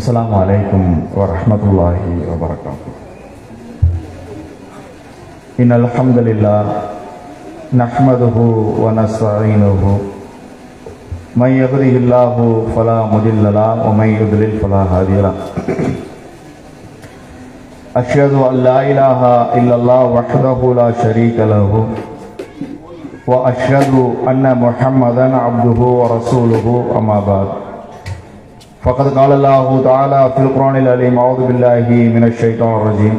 السلام عليكم ورحمة الله وبركاته. إن الحمد لله نحمده ونستعينه من يهده الله فلا مضل له ومن يضلل فلا هادي له. أشهد أن لا إله إلا الله وحده لا شريك له وأشهد أن محمدا عبده ورسوله أما بعد فقد قال الله تعالى في القرآن العظيم أعوذ بالله من الشيطان الرجيم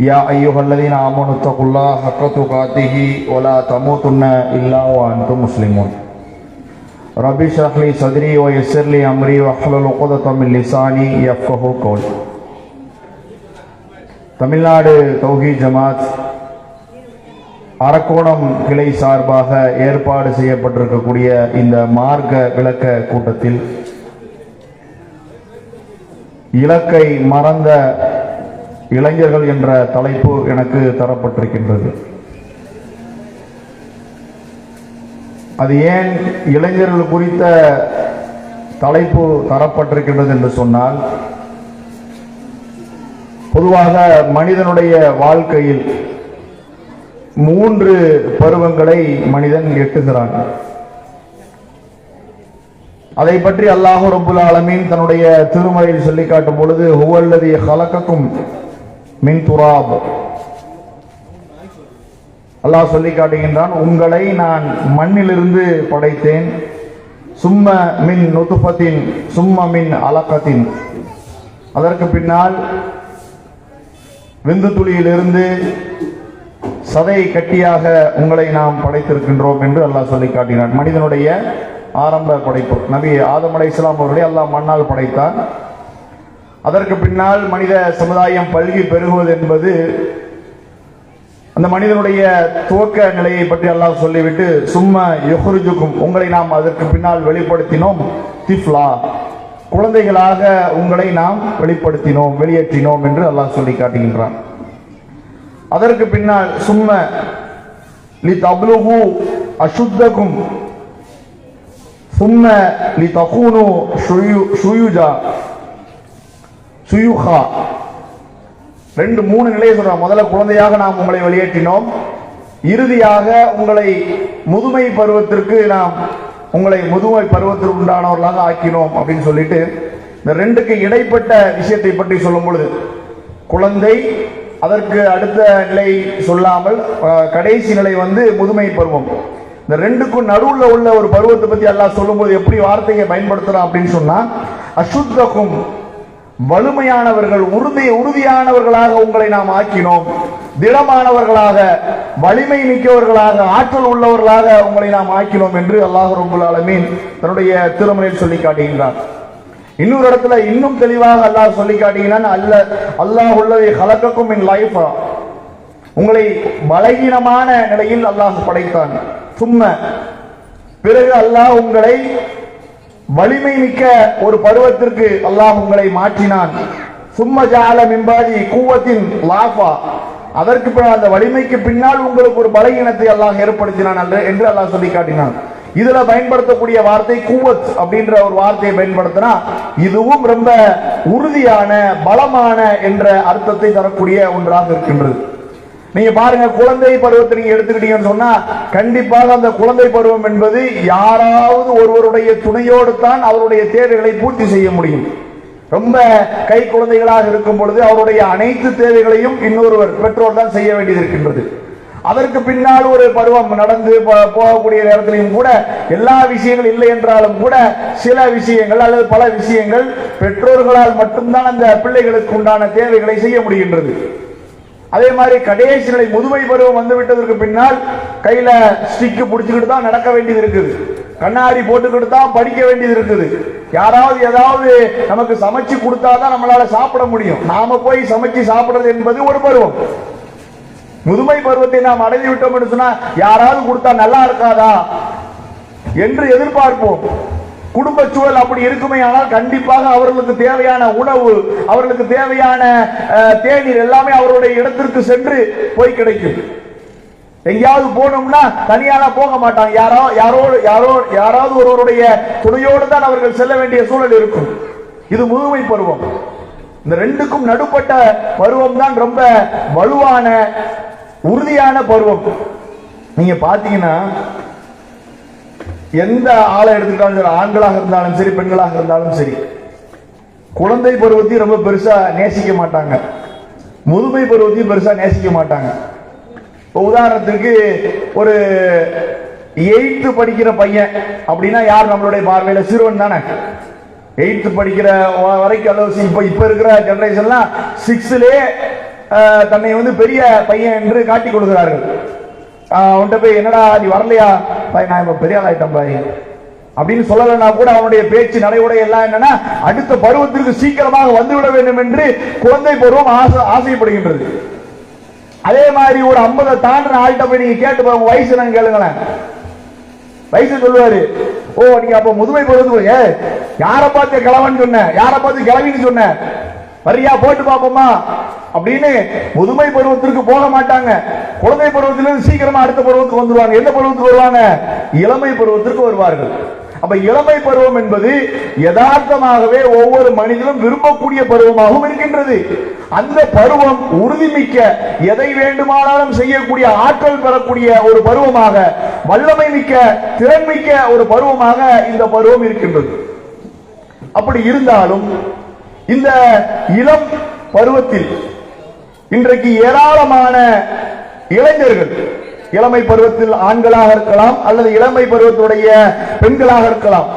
يا أيها الذين آمنوا اتقوا الله حق تقاته ولا تموتن إلا وأنتم مسلمون رب اشرح لي صدري ويسر لي أمري واحلل عقدة من لساني يفقهوا قولي. தமிழ்நாடு தௌஹீத் ஜமாத் அரக்கோணம் கிளை சார்பாக ஏற்பாடு செய்யப்பட்டிருக்கக்கூடிய இந்த மார்க்க விளக்க கூட்டத்தில் இலக்கை மறந்த இளைஞர்கள் என்ற தலைப்பு எனக்கு தரப்பட்டிருக்கின்றது. அது ஏன் இளைஞர்கள் குறித்த தலைப்பு தரப்பட்டிருக்கின்றது என்று சொன்னால், பொதுவாக மனிதனுடைய வாழ்க்கையில் 3 பருவங்களை மனிதன் எட்டுகிறான். அதை பற்றி அல்லாஹ் ரப்புல் ஆலமீன் தன்னுடைய திருமறையில் சொல்லி காட்டும் பொழுது ஹுவல்லதி ஹலகக்கும் மின் துராப், அல்லாஹ் சொல்லி காட்டுகின்றான், உங்களை நான் மண்ணிலிருந்து படைத்தேன், சும்ம மின் நுதுஃபத்தின் சும்ம மின் அலகத்தின், அதற்கு பின்னால் விந்து துளியிலிருந்து சதை கட்டியாக உங்களை நாம் படைத்திருக்கின்றோம் என்று அல்லாஹ் சொல்லி காட்டினான். மனிதனுடைய ஆரம்ப படைப்பு நபி ஆதம் அலைஹிஸ்ஸலாம் அவர்களை அல்லாஹ் மண்ணால் படைத்தார். அதற்கு பின்னால் மனித சமுதாயம் பல்கி பெருகுவது என்பது அந்த மனிதனுடைய துவக்க நிலையை பற்றி அல்லாஹ் சொல்லிவிட்டு சும்மா யுஹ்ரிஜுக்கும், உங்களை நாம் அதற்கு பின்னால் வெளிப்படுத்தினோம், திஃப்லா, குழந்தைகளாக உங்களை நாம் வெளிப்படுத்தினோம், வெளியேற்றினோம் என்று அல்லாஹ் சொல்லி காட்டுகின்றான். அதற்கு பின்னால் சும்ம லி தப்லுகு அசுத்தகும் சும்ம லி தகூனு ஷுயுஜா சுயுஹா, 2-3 நிலையை சொல்றான். முதல்ல குழந்தையாக நாம் உங்களை வெளியேற்றினோம், இறுதியாக உங்களை முதுமை பருவத்திற்கு நாம் உங்களை முதுமை பருவத்திற்கு உண்டானவர்களாக ஆக்கினோம் அப்படின்னு சொல்லிட்டு இந்த 2க்கு இடைப்பட்ட விஷயத்தை பற்றி சொல்லும் பொழுது குழந்தை, அதற்கு அடுத்த நிலை சொல்லாமல் கடைசி நிலை முதுமை பருவம், இந்த 2க்கும் நடுவில் உள்ள ஒரு பருவத்தை பற்றி அல்லாஹ் சொல்லும்போது எப்படி வார்த்தையை பயன்படுத்துறான் அப்படின்னு சொன்னா, அசுத்தகும், வலிமையானவர்கள், உறுதியானவர்களாக உங்களை நாம் ஆக்கினோம், திடமானவர்களாக, வலிமை மிக்கவர்களாக, ஆற்றல் உள்ளவர்களாக உங்களை நாம் ஆக்கினோம் என்று அல்லாஹ் ரப்புல் ஆலமீன் தன்னுடைய திருமறையில் சொல்லி காட்டுகின்றார். இன்னொரு இடத்துல இன்னும் தெளிவாக அல்லாஹ் சொல்லி காட்டுகிறான், அல்லாஹ் உள்ளதை ஹலகக்கும் மின் லைஃபா, உங்களை பலகீனமான நிலையில் அல்லாஹ் படைத்தான். சும்ம, பிறகு அல்லாஹ் உங்களை வலிமை மிக்க ஒரு பருவத்திற்கு அல்லாஹ் உங்களை மாற்றினான். சும்ம ஜஅல மின் பாதி குவத்தின் லாஃபா, அதற்கு பின்னால் அந்த வலிமைக்கு பின்னால் உங்களுக்கு ஒரு பலகீனத்தை அல்லாஹ் ஏற்படுத்தினான் என்று அல்லாஹ் சொல்லி காட்டினான். இதுல பயன்படுத்தக்கூடிய வார்த்தை குவத் அப்படின்ற ஒரு வார்த்தையை பயன்படுத்தினா இதுவும் ரொம்ப உறுதியான, பலமான என்ற அர்த்தத்தை தரக்கூடிய ஒன்றாக இருக்கின்றது. நீங்க பாருங்க, குழந்தை பருவத்தை நீங்க எடுத்துக்கிட்டீங்கன்னு சொன்னா கண்டிப்பாக அந்த குழந்தை பருவம் என்பது யாராவது ஒருவருடைய துணையோடு தான் அவருடைய தேவைகளை பூர்த்தி செய்ய முடியும். ரொம்ப கை குழந்தைகளாக இருக்கும் பொழுது அவருடைய அனைத்து தேவைகளையும் இன்னொருவர், பெற்றோர் தான் செய்ய வேண்டியது இருக்கின்றது. அதற்கு பின்னால் ஒரு பருவம் நடந்து போகக்கூடிய நேரத்திலையும் கூட எல்லா விஷயங்கள் இல்லை என்றாலும் கூட சில விஷயங்கள் அல்லது பல விஷயங்கள் பெற்றோர்களால் மட்டும்தான் அந்த பிள்ளைகளுக்கு உண்டான தேவைகளை செய்ய முடிகின்றது. அதே மாதிரி கடைசி நிலை முதுமை பருவம் வந்துவிட்டதற்கு பின்னால் கையில ஸ்டிக் பிடிச்சுக்கிட்டு தான் நடக்க வேண்டியது இருக்குது, கண்ணாடி போட்டுக்கிட்டு தான் படிக்க வேண்டியது இருக்குது. யாராவது ஏதாவது நமக்கு சமைச்சு கொடுத்தாதான் நம்மளால சாப்பிட முடியும். நாம போய் சமைச்சு சாப்பிடுறது என்பது ஒரு பருவம். முதுமை பருவத்தை நாம் அடைந்து விட்டோம் என்று சொன்னா யாராவது கொடுத்தா நல்லா இருக்காதா என்று எதிர்பார்ப்போம். குடும்ப சூழல் அப்படி இருக்குமே ஆனால் கண்டிப்பாக அவர்களுக்கு தேவையான உணவு, அவர்களுக்கு தேவையான தேநீர் எல்லாமே அவருடைய இடத்திற்கு சென்று போய் கிடைக்கும். எங்கேயாவது போனோம்னா தனியால போக மாட்டாங்க, யாராவது ஒருவருடைய துணையோடு தான் அவர்கள் செல்ல வேண்டிய சூழல் இருக்கும். இது முதுமை பருவம். இந்த ரெண்டுக்கும் நடுப்பட்ட பருவம் தான் ரொம்ப வலுவான உறுதியான பருவம். நீங்க பாத்தீங்கன்னா எந்த ஆளை எடுத்துக்கிட்டாலும் சரி, ஆண்களாக இருந்தாலும் சரி பெண்களாக இருந்தாலும் சரி, குழந்தை பருவத்தையும் ரொம்ப பெருசா நேசிக்க மாட்டாங்க, முதுமை பருவத்தையும் பெருசா நேசிக்க மாட்டாங்க. உதாரணத்துக்கு ஒரு 8th படிக்கிற பையன் அப்படின்னா யார் நம்மளுடைய பார்வையில சிறுவன் தானே. 8th படிக்கிற வரைக்கும் அளவு இப்ப இருக்கிற ஜெனரேஷன்லாம் 6லே தன்னை பெரிய பையன் என்று காட்டிக் கொள்கிறார்கள். அவன்கிட்ட போய் என்னடா நீ வரலையா பாய், நான் இப்ப பெரிய ஆள் ஆயிட்டேன் பாய் அப்படின்னு சொல்லலைன்னா கூட அவனுடைய பேச்சு நடைமுறை எல்லாம் என்னன்னா அடுத்த பருவத்திற்கு சீக்கிரமாக வந்துவிட வேண்டும் என்று குழந்தை பருவம் ஆசைப்படுகின்றது. அதே மாதிரி ஒரு 50 தாண்டின ஆள்கிட்ட போய் நீங்க கேட்டு பாருங்க வயசு நான் கேளுங்களேன். வயசு சொல்லுவாரு, ஓ நீங்க அப்ப முதுமை பருவத்துக்கு யாரை பார்த்து கிழவன் சொன்ன, யாரை பார்த்து கிழவின்னு சொன்ன, வரியா போட்டு பாப்போமா அப்படின்னு முதுமை பருவத்திற்கு போக மாட்டாங்க. குழந்தை பருவத்திலிருந்து சீக்கிரமா அடுத்த பருவத்துக்கு வந்துருவாங்க. எந்த பருவத்துக்கு வருவாங்க? இளமை பருவத்திற்கு வருவார்கள். அப்ப இளமை பருவம் என்பது யதார்த்தமாகவே ஒவ்வொரு மனிதனும் விரும்பக்கூடிய பருவமாகவும் இருக்கின்றது. அந்த பருவம் உறுதிமிக்க, எதை வேண்டுமானாலும் செய்யக்கூடிய ஆற்றல் பெறக்கூடிய ஒரு பருவமாக, வல்லமை மிக்க, திறன்மிக்க ஒரு பருவமாக இந்த பருவம் இருக்கின்றது. அப்படி இருந்தாலும் இந்த இளம் பருவத்தில் இன்றைக்கு ஏராளமான இளைஞர்கள், இளமை பருவத்தில் ஆண்களாக இருக்கலாம் அல்லது இளமை பருவத்துடைய பெண்களாக இருக்கலாம்,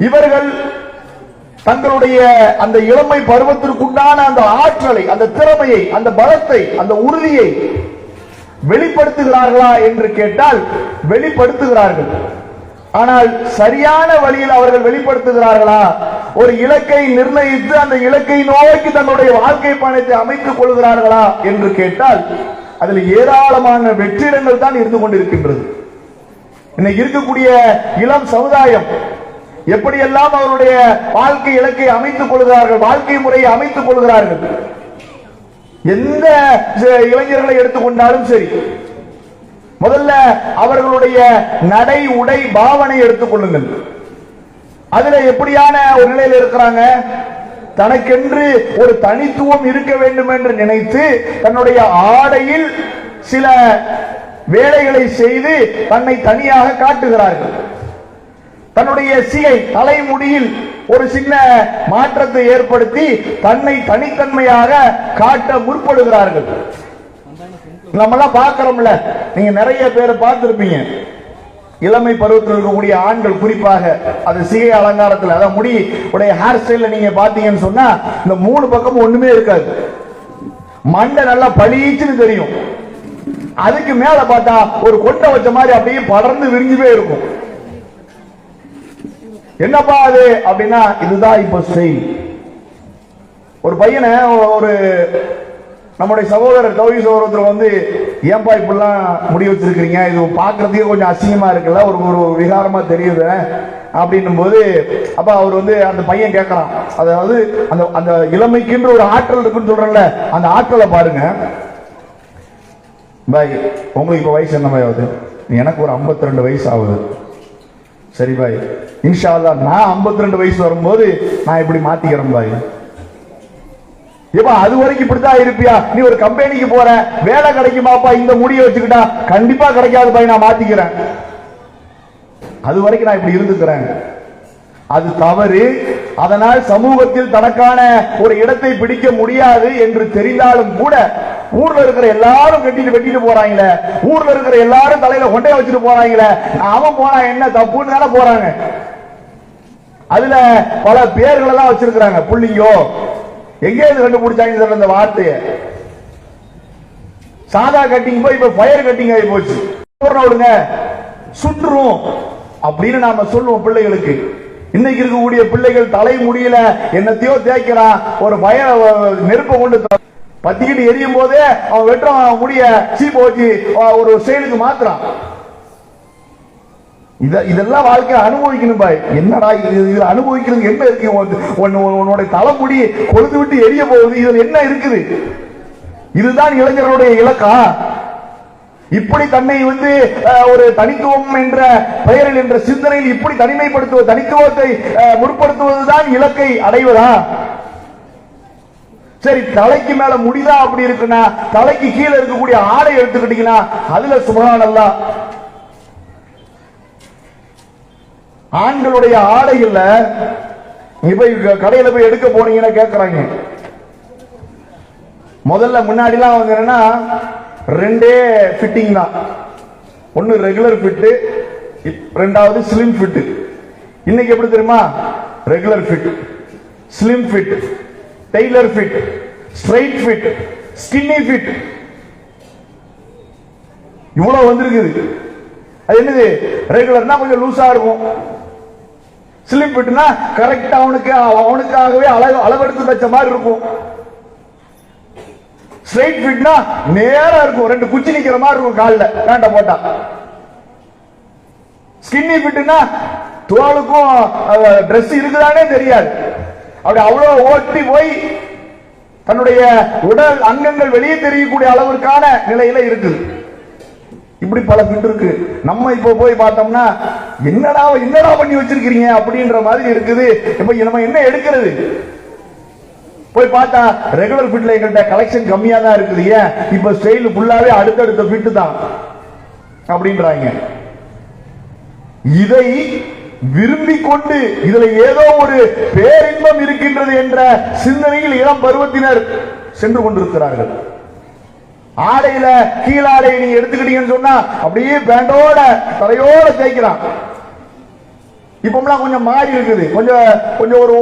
இவர்கள் தங்களுடைய அந்த இளமை பருவத்திற்குண்டான அந்த ஆற்றலை, அந்த திறமையை, அந்த பலத்தை, அந்த உறுதியை வெளிப்படுத்துகிறார்களா என்று கேட்டால் வெளிப்படுத்துகிறார்கள். ஆனால் சரியான வழியில் அவர்கள் வெளிப்படுத்துகிறார்களா? ஒரு இலக்கை நிர்ணயித்து அந்த இலக்கை நோக்கி தன்னுடைய வாழ்க்கை பயணத்தை அமைத்துக் கொள்கிறார்களா என்று கேட்டால் அதில் ஏராளமான வெற்றிடங்கள் தான் இருந்து கொண்டிருக்கின்றது. இன்னைக்கு இருக்கக்கூடிய இளம் சமுதாயம் எப்படியெல்லாம் அவருடைய வாழ்க்கை இலக்கை அமைத்துக் கொள்கிறார்கள், வாழ்க்கை முறையை அமைத்துக் கொள்கிறார்கள். எந்த இளைஞர்களை எடுத்துக்கொண்டாலும் சரி, முதல்ல அவர்களுடைய நடை உடை பாவனை எடுத்துக் கொள்ளுங்கள். அதுல எப்படியான ஒரு நிலையில் இருக்கிறாங்க? தனக்கென்று ஒரு தனித்துவம் இருக்க வேண்டும் என்று நினைத்து தன்னுடைய ஆடையில் சில வேலைகளை செய்து தன்னை தனியாக காட்டுகிறார்கள். தன்னுடைய சிகை தலைமுடியில் ஒரு சின்ன மாற்றத்தை ஏற்படுத்தி தன்னை தனித்தன்மையாக காட்ட முற்படுகிறார்கள். நம்மளாம் பார்க்கிறோம்ல, நீங்க நிறைய பேரை பார்த்திருப்பீங்க. இளமை பருவத்தில் இருக்கக்கூடிய ஆண்கள் குறிப்பாக அது சிகை அலங்காரத்தில், அதாவது முடி உடைய ஹேர் ஸ்டைல நீங்க பாத்தீங்கன்னு சொன்னா இந்த 3 பக்கமும் ஒண்ணுமே இருக்காது. மண்டை நல்லா பளிச்சுன்னு தெரியும். அதுக்கு மேல பார்த்தா ஒரு கொண்டை வச்ச மாதிரி அப்படியே படர்ந்து விரிஞ்சுவே இருக்கும். என்னப்பா அது அப்படின்னா இதுதான் இப்ப ஸ்டைல். ஒரு பையனை ஒரு நம்முடைய சகோதரர் தௌஹி சகோதரர் ஏன்பா இப்படிலாம் முடி வச்சிருக்கீங்க, இது பார்க்கறதுக்கே கொஞ்சம் அசிங்கமா இருக்குல்ல, ஒரு விகாரமா தெரியுது அப்படின்னும் போது அப்ப அவர் அந்த பையன் கேட்கறான், அதாவது அந்த அந்த இளமைக்குன்ற ஒரு ஆற்றல் இருக்குன்னு சொல்றேன்ல, அந்த ஆற்றலை பாருங்க பாய். உங்களுக்கு இப்ப வயசு என்ன பாய் ஆகுது? எனக்கு ஒரு 52 வயசு ஆகுது. சரி பாய், இன்ஷா அல்லாஹ் நான் 52 வயசு வரும்போது நான் இப்படி மாத்திக்கிறேன் பாய். அது வரைக்கும் இப்படித்தான் இருப்பியா? நீ ஒரு கம்பெனிக்கு போற, வேலை கிடைக்குமாப்பா இந்த முடிய வச்சுக்கிட்டா? கண்டிப்பா கிடைக்காது பாய், நான் மாத்திக்கிறேன். அது வரைக்கும் நான் இப்படி இருந்துக்கிறேன். அது தவறு. அதனால் சமூகத்தில் தனக்கான ஒரு இடத்தை பிடிக்க முடியாது என்று தெரிந்தாலும் கூட ஊர்ல இருக்கிற எல்லாரும் வெட்டிட்டு போறாங்களே, ஊர்ல இருக்கிற எல்லாரும் தலையில கொண்டைய வச்சுட்டு போறாங்களே, அவன் போனா என்ன தப்புன்னு தானே போறாங்க. அதுல பல பேர்கள் எல்லாம் வச்சிருக்கிறாங்க. புள்ளிங்கோ எங்கே கண்டுபிடிச்சாங்க இந்த வார்த்தையை? சாதா கட்டிங் போய் இப்ப ஃபயர் கட்டிங் ஆகி போச்சு. விடுங்க சுற்றும் அப்படின்னு நாம சொல்லுவோம் பிள்ளைகளுக்கு. இன்னைக்கு இருக்கக்கூடிய பிள்ளைகள் தலை முடியல என்னத்தையோ தேய்க்கிறான், ஒரு நெருப்பை கொண்டு பத்திக்கிட்டு எரியும் போதே அவன் வெட்டுறான், முடிய சீப்ப வச்சு ஒரு செயலுக்கு மாத்துறான். இதெல்லாம் வாழ்க்கை அனுபவிக்கணும் பாய். என்னடா இதுல அனுபவிக்கிறது என்ன இருக்கு? உன்னுடைய தலைமுடி கொழுந்து விட்டு எரிய போகுது, இதுல என்ன இருக்குது? இதுதான் இளைஞர்களுடைய இலக்கா? இப்படி தன்னை ஒரு தனித்துவம் என்ற பெயரில் என்ற சிந்தனையில் இப்படி தனிமைப்படுத்துவது, தனித்துவத்தை முற்படுத்துவதுதான் இலக்கை அடைவதா? சரி, தலைக்கு மேல முடிதான் அப்படி இருக்குன்னா, தலைக்கு கீழே இருக்கக்கூடிய ஆடை எடுத்துக்கிட்டீங்கன்னா அதுல சுப்ஹானல்லாஹ் ஆண்களுடைய ஆடைகள்ல போய் கடையில போய் எடுக்க போனீங்கன்னா கேட்கறாங்க. முதல்ல முன்னாடிலாம் என்னன்னா ரெண்டே ஃபிட்டிங் தான். ஒன்னு ரெகுலர் ஃபிட், ரெண்டாவது ஸ்லிம் ஃபிட். இன்னைக்கு எப்படி தெரியுமா? Regular fit, slim fit, tailor fit, straight fit, skinny fit, இவ்வளவு வந்திருக்குது. அது என்னது? ரெகுலர்னா கொஞ்சம் லூசா இருக்கும், ஸ்லிம் ஃபிட்னா கரெக்டா அவனுக்காகவே அளவெடுத்து தச்ச மாதிரி இருக்கும், ஸ்ட்ரைட் ஃபிட்னா நேரா இருக்கும், ரெண்டு குச்சி நிக்கிற மாதிரி இருக்கும் கால்ல பேண்ட போட்டா. ஸ்கின்னி ஃபிட்னா தோலுக்கும் டிரெஸ் இருக்குதானே தெரியாது, அப்படி அவ்வளவு ஓட்டி போய் தன்னுடைய உடல் அங்கங்கள் வெளியே தெரியக்கூடிய அளவிற்கான நிலையில இருக்குது. இப்படி பல ஃபிட் இருக்கு. நம்ம இப்ப போய் பார்த்தோம்னா என்னடா பண்ணி வச்சிருக்கீங்க அப்படின்ற மாதிரி இருக்குது. இப்ப நம்ம என்ன எடுக்கிறது? போய் பார்த்தா ரெகுலர் ஃபிட்ல எங்கள்கிட்ட கலெக்ஷன் கம்மியா தான் இருக்குது. ஏன்? இப்ப ஸ்டைல் ஃபுல்லாவே அடுத்தடுத்த ஃபிட் தான் அப்படின்றாங்க. இதை விரும்பி கொண்டு இதுல ஏதோ ஒரு பேரின்பம் இருக்கின்றது என்ற சிந்தனையில் இளம் பருவத்தினர் சென்று கொண்டிருக்கிறார்கள். ஆடையில கீழாடை நீங்க எடுத்துக்கிட்டீங்கன்னு சொன்னா அப்படியே பேண்டோட தலையோட தேய்க்கிறான். இப்பெல்லாம் கொஞ்சம் மாறி இருக்குது. கொஞ்சம் ஒரு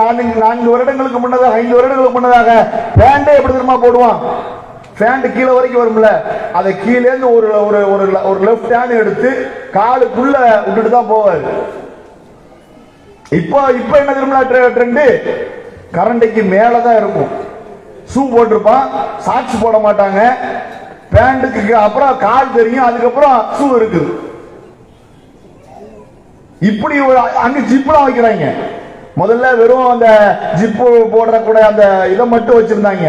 4 வருடங்களுக்கு முன்னதாக, 5 வருடங்களுக்கு முன்னதாக பேண்டே எப்படி தெரியுமா போடுவான்? பேண்ட் கீழே வரைக்கும் வரும்ல, அதை கீழே இருந்து ஒரு லெஃப்ட் ஹேண்ட் எடுத்து காலுக்குள்ள விட்டுட்டு தான் போவாரு. இப்போ என்ன தெரியுமா ட்ரெண்ட்? கரண்டைக்கு மேலதான் இருக்கும். ஷூ போட்டிருப்பான், சாக்ஸ் போட மாட்டாங்க, பேண்ட்டுக்கு அப்புறம் கால் தெரியும், அதுக்கப்புறம் ஷூ இருக்குது. இப்படி அங்க ஜிப்லாம் வைக்கிறாங்க. முதல்ல வெறும் அந்த ஜிப்பு போடுற கூட அந்த இதை மட்டும் வச்சிருந்தாங்க.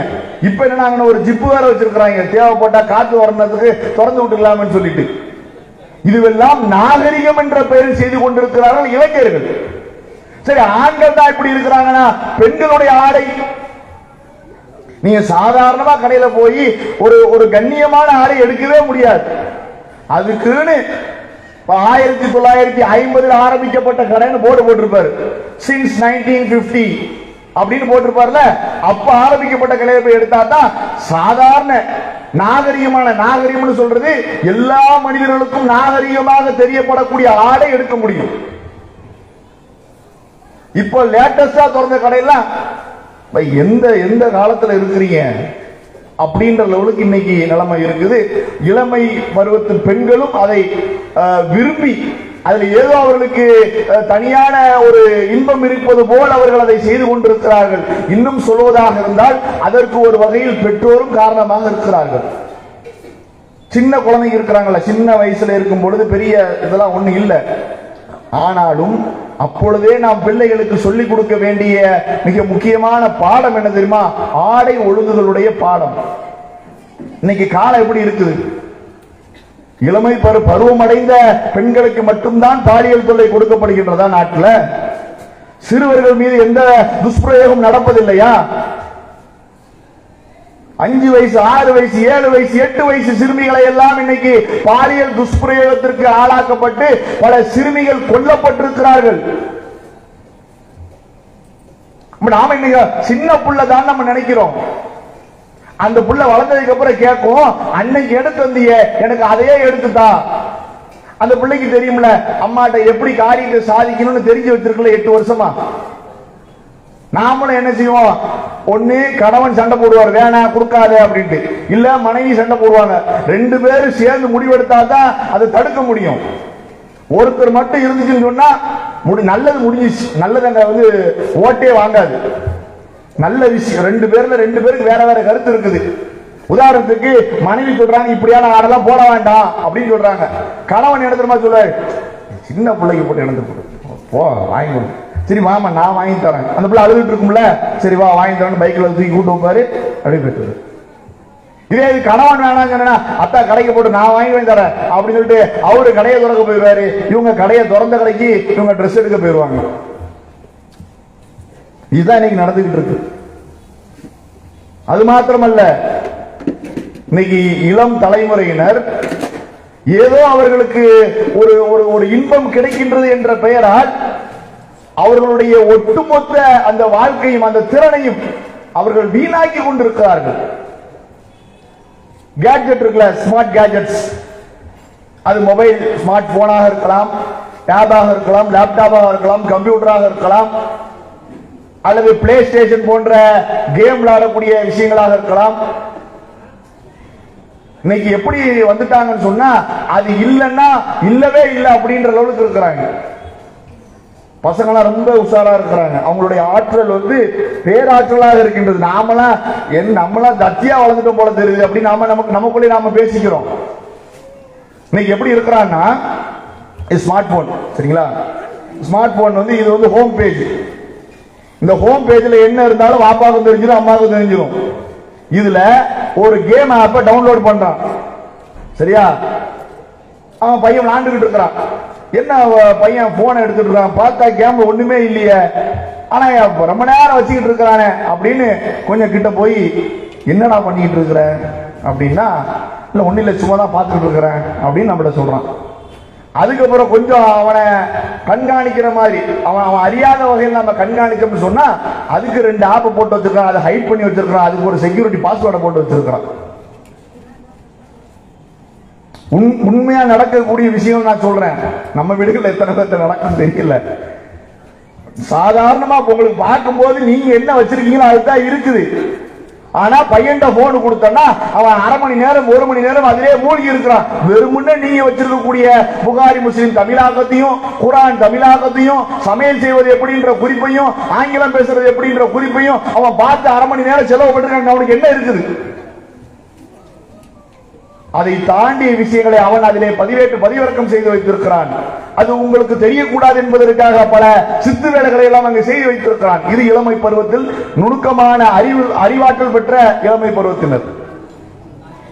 இப்ப என்ன ஒரு ஜிப்பு வேற வச்சிருக்காங்க, தேவைப்பட்டா காத்து வரணுக்கு திறந்து விட்டுக்கலாம்னு சொல்லிட்டு. இதுவெல்லாம் நாகரிகம் என்ற பெயரில் செய்து கொண்டிருக்கிறார்கள் இளைஞர்கள். சரி, ஆண்கள் தான் இப்படி இருக்கிறாங்கன்னா பெண்களுடைய ஆடை நீங்க சாதாரணமா கடையில போய் ஒரு கண்ணியமான ஆடை எடுக்கவே முடியாது. அதுக்குன்னு 1950 ஆரம்பிக்கப்பட்ட கடைன்னு போர்டு போட்டிருப்பாரு. சின்ஸ் 1950 அப்படின்னு போட்டிருப்பார்ல, அப்ப ஆரம்பிக்கப்பட்ட கடையை போய் எடுத்தா தான் சாதாரண நாகரிகம்னு சொல்றது எல்லா மனிதர்களுக்கும் நாகரிகமாக தெரியப்படக்கூடிய ஆடை எடுக்க முடியும். இப்போ லேட்டஸ்டா திறந்த கடையெல்லாம் எந்த காலத்துல இருக்கிறீங்க அப்படின்ற லெவலுக்கு இன்னைக்கு நிலைமை இருக்குது. இளமை பருவத்து பெண்களும் அதை விரும்பி அதில் ஏதோ அவர்களுக்கு தனியான ஒரு இன்பம் இருப்பது போல் அவர்கள் அதை செய்து கொண்டிருக்கிறார்கள். இன்னும் சொல்வதாக இருந்தால் அதற்கு ஒரு வகையில் பெற்றோரும் காரணமாக இருக்கிறார்கள். சின்ன குழந்தைங்க இருக்கிறாங்களா, சின்ன வயசுல இருக்கும் பொழுது பெரிய இதெல்லாம் ஒண்ணு இல்லை. ஆனாலும் அப்பொழுதே நாம் பிள்ளைகளுக்கு சொல்லிக் கொடுக்க வேண்டிய மிக முக்கியமான பாடம் என்ன தெரியுமா? ஆடை ஒழுங்குகளுடைய பாடம். இன்னைக்கு காலம் எப்படி இருக்குது? இளமை பருவம் அடைந்த பெண்களுக்கு மட்டும்தான் பாலியல் தொல்லை கொடுக்கப்படுகின்றதா நாட்டில்? சிறுவர்கள் மீது எந்த துஷ்பிரயோகம் நடப்பதில்லையா? 5 வயசு, 6 வயசு, 7 வயசு, 8 வயசு சிறுமிகளை எல்லாம் இன்னைக்கு பாலியல் துஷ்பிரயோகத்திற்கு ஆளாக்கப்பட்டு பல சிறுமிகள் கொல்லப்பட்டிருக்கிறார்கள். நாம இன்னைக்கு சின்ன புள்ள தான் நம்ம நினைக்கிறோம். அந்த புள்ள வளர்ந்ததுக்கு அப்புறம் கேட்கும், அன்னைக்கு எடுத்து வந்திய எனக்கு அதையே எடுத்துட்டா. அந்த பிள்ளைக்கு தெரியும்ல அம்மாட்ட எப்படி காரியத்தை சாதிக்கணும்னு தெரிஞ்சு வச்சிருக்கல 8 வருஷமா. நாமளும் என்ன செய்வோம்? ஒண்ணு கணவன் சண்டை போடுவார், வேணா கொடுக்காத அப்படின்ட்டு, இல்ல மனைவி சண்டை போடுவாங்க. 2 பேரும் சேர்ந்து முடிவெடுத்தாதான் அதை தடுக்க முடியும். ஒருத்தர் மட்டும் இருந்துச்சுன்னு சொன்னா நல்லது முடிஞ்சிச்சு, நல்லது அங்க ஓட்டே வாங்காது. நல்ல விஷயம் 2 பேருக்கு வேற வேற கருத்து இருக்குது. உதாரணத்துக்கு மனைவி சொல்றாங்க இப்படியான ஆடெல்லாம் போட வேண்டாம் அப்படின்னு சொல்றாங்க. கணவன் என்ன தெரியுமா சொல்றாரு? சின்ன பிள்ளைக்கு போட்டு இழந்து போ, வாங்கி கொடு. சரி மாமா நான் வாங்கி தரேன். அந்த பிள்ளை அழுதுட்டு இருக்கும்ல, சரி வா வாங்கி தரேன், பைக்கில் தூக்கி கூட்டு வைப்பாரு, அப்படியே போயிட்டு. இதே இது கணவன் வேணாம் சொன்னா அத்தா கடைக்கு போட்டு நான் வாங்கி தரேன் அப்படின்னு சொல்லிட்டு அவரு கடையை திறக்க போயிடுவாரு, இவங்க கடையை திறந்த கடைக்கு இவங்க ட்ரெஸ் எடுக்க போயிடுவாங்க. இதுதான் இன்னைக்கு நடந்துகிட்டு இருக்கு. அது மாத்திரமல்ல, இன்னைக்கு இளம் தலைமுறையினர் ஏதோ அவர்களுக்கு ஒரு ஒரு இன்பம் கிடைக்கின்றது என்ற பெயரால் அவர்களுடைய ஒட்டுமொத்த அந்த வாழ்க்கையும் அந்த திறனையும் அவர்கள் வீணாக்கி கொண்டிருக்கிறார்கள். கேட்ஜெட் இருக்குல்ல, ஸ்மார்ட் கேட்ஜெட்ஸ், அது மொபைல் ஸ்மார்ட் போனாக இருக்கலாம், டேபாக இருக்கலாம், லேப்டாப்பாக இருக்கலாம், கம்ப்யூட்டராக இருக்கலாம், அல்லது பிளே ஸ்டேஷன் போன்ற கேம் விளையாடக்கூடிய விஷயங்களாக இருக்கலாம். இன்னைக்கு எப்படி வந்துட்டாங்கன்னு சொன்னா அது இல்லன்னா இல்லவே இல்லை அப்படின்ற அளவுக்கு இருக்கிறாங்க. பசங்களாம் ரொம்ப உஷாரா இருக்கிறாங்க. அவங்களுடைய ஆற்றல் பேராற்றலாக இருக்கின்றது. நம்மளாம் தத்தியா வளர்ந்துட்டோம் போல தெரியுது அப்படின்னு நமக்குள்ளே நாம பேசிக்கிறோம். இன்னைக்கு எப்படி இருக்கிறான்னா, ஸ்மார்ட் போன், சரிங்களா, ஸ்மார்ட் போன் இது ஹோம் பேஜ். இந்த ஹோம் பேஜ்ல என்ன இருந்தாலும் வாப்பாவுக்கும் தெரிஞ்சிடும், அம்மாவுக்கும் தெரிஞ்சிடும். இதுல ஒரு கேம் ஆப்பை டவுன்லோட் பண்றான், சரியா, அவன் பையன் விளையாண்டுகிட்டு இருக்கிறான். என்ன பையன் போனை எடுத்துட்டு இருக்கான், பார்த்தா கேம்ல ஒண்ணுமே இல்லையே, ஆனா ரொம்ப நேரம் வச்சுக்கிட்டு இருக்கிறானே அப்படின்னு கொஞ்சம் கிட்ட போய் என்னடா பண்ணிட்டு இருக்கிற அப்படின்னா, இல்ல ஒண்ணு இல்ல சும்மா தான் பார்த்துட்டு இருக்கிறேன் அப்படின்னு நம்மள சொல்றான். அதுக்கப்புறம் கொஞ்சம் அவனை கண்காணிக்கிற மாதிரி அவன் அறியாத வகையில் நம்ம கண்காணிக்கணும்னு சொன்னா அதுக்கு 2 ஆப்பை போட்டு வச்சிருக்கான், அதை ஹைட் பண்ணி வச்சிருக்கான், அதுக்கு ஒரு செக்யூரிட்டி பாஸ்வேர்டை போட்டு வச்சிருக்கான். உண்மையா நடக்கக்கூடிய விஷயம் நான் சொல்றேன். நம்ம வீடுகள் எத்தனை பேர்த்த நடக்கும் தெரியல. சாதாரணமா உங்களுக்கு பார்க்கும்போது நீங்க என்ன வச்சிருக்கீங்களோ அதுதான் இருக்குது. ஆனா பையன் போன் கொடுத்தா அவன் அரை மணி நேரம் 1 மணி நேரம் அதிலே மூழ்கி இருக்கிறான். வெறுமுன்னே நீங்க வச்சிருக்கக்கூடிய புகாரி முஸ்லிம் தமிழாக்கத்தையும், குரான் தமிழாக்கத்தையும், சமையல் செய்வது எப்படின்ற குறிப்பையும், ஆங்கிலம் பேசுறது எப்படின்ற குறிப்பையும் அவன் பார்த்து அரை மணி நேரம் செலவு பண்ணிருக்கான். அவனுக்கு என்ன இருக்குது? அதை தாண்டிய விஷயங்களை அவன் அதிலே பதிவிறக்கம் செய்து வைத்திருக்கிறான். அது உங்களுக்கு தெரியக்கூடாது என்பதற்காக பல சித்து வேலைகளை எல்லாம் அங்கு செய்து வைத்திருக்கிறான். இது இளமை பருவத்தில் நுணுக்கமான அறிவாற்றல் பெற்ற இளமை பருவத்தினர்.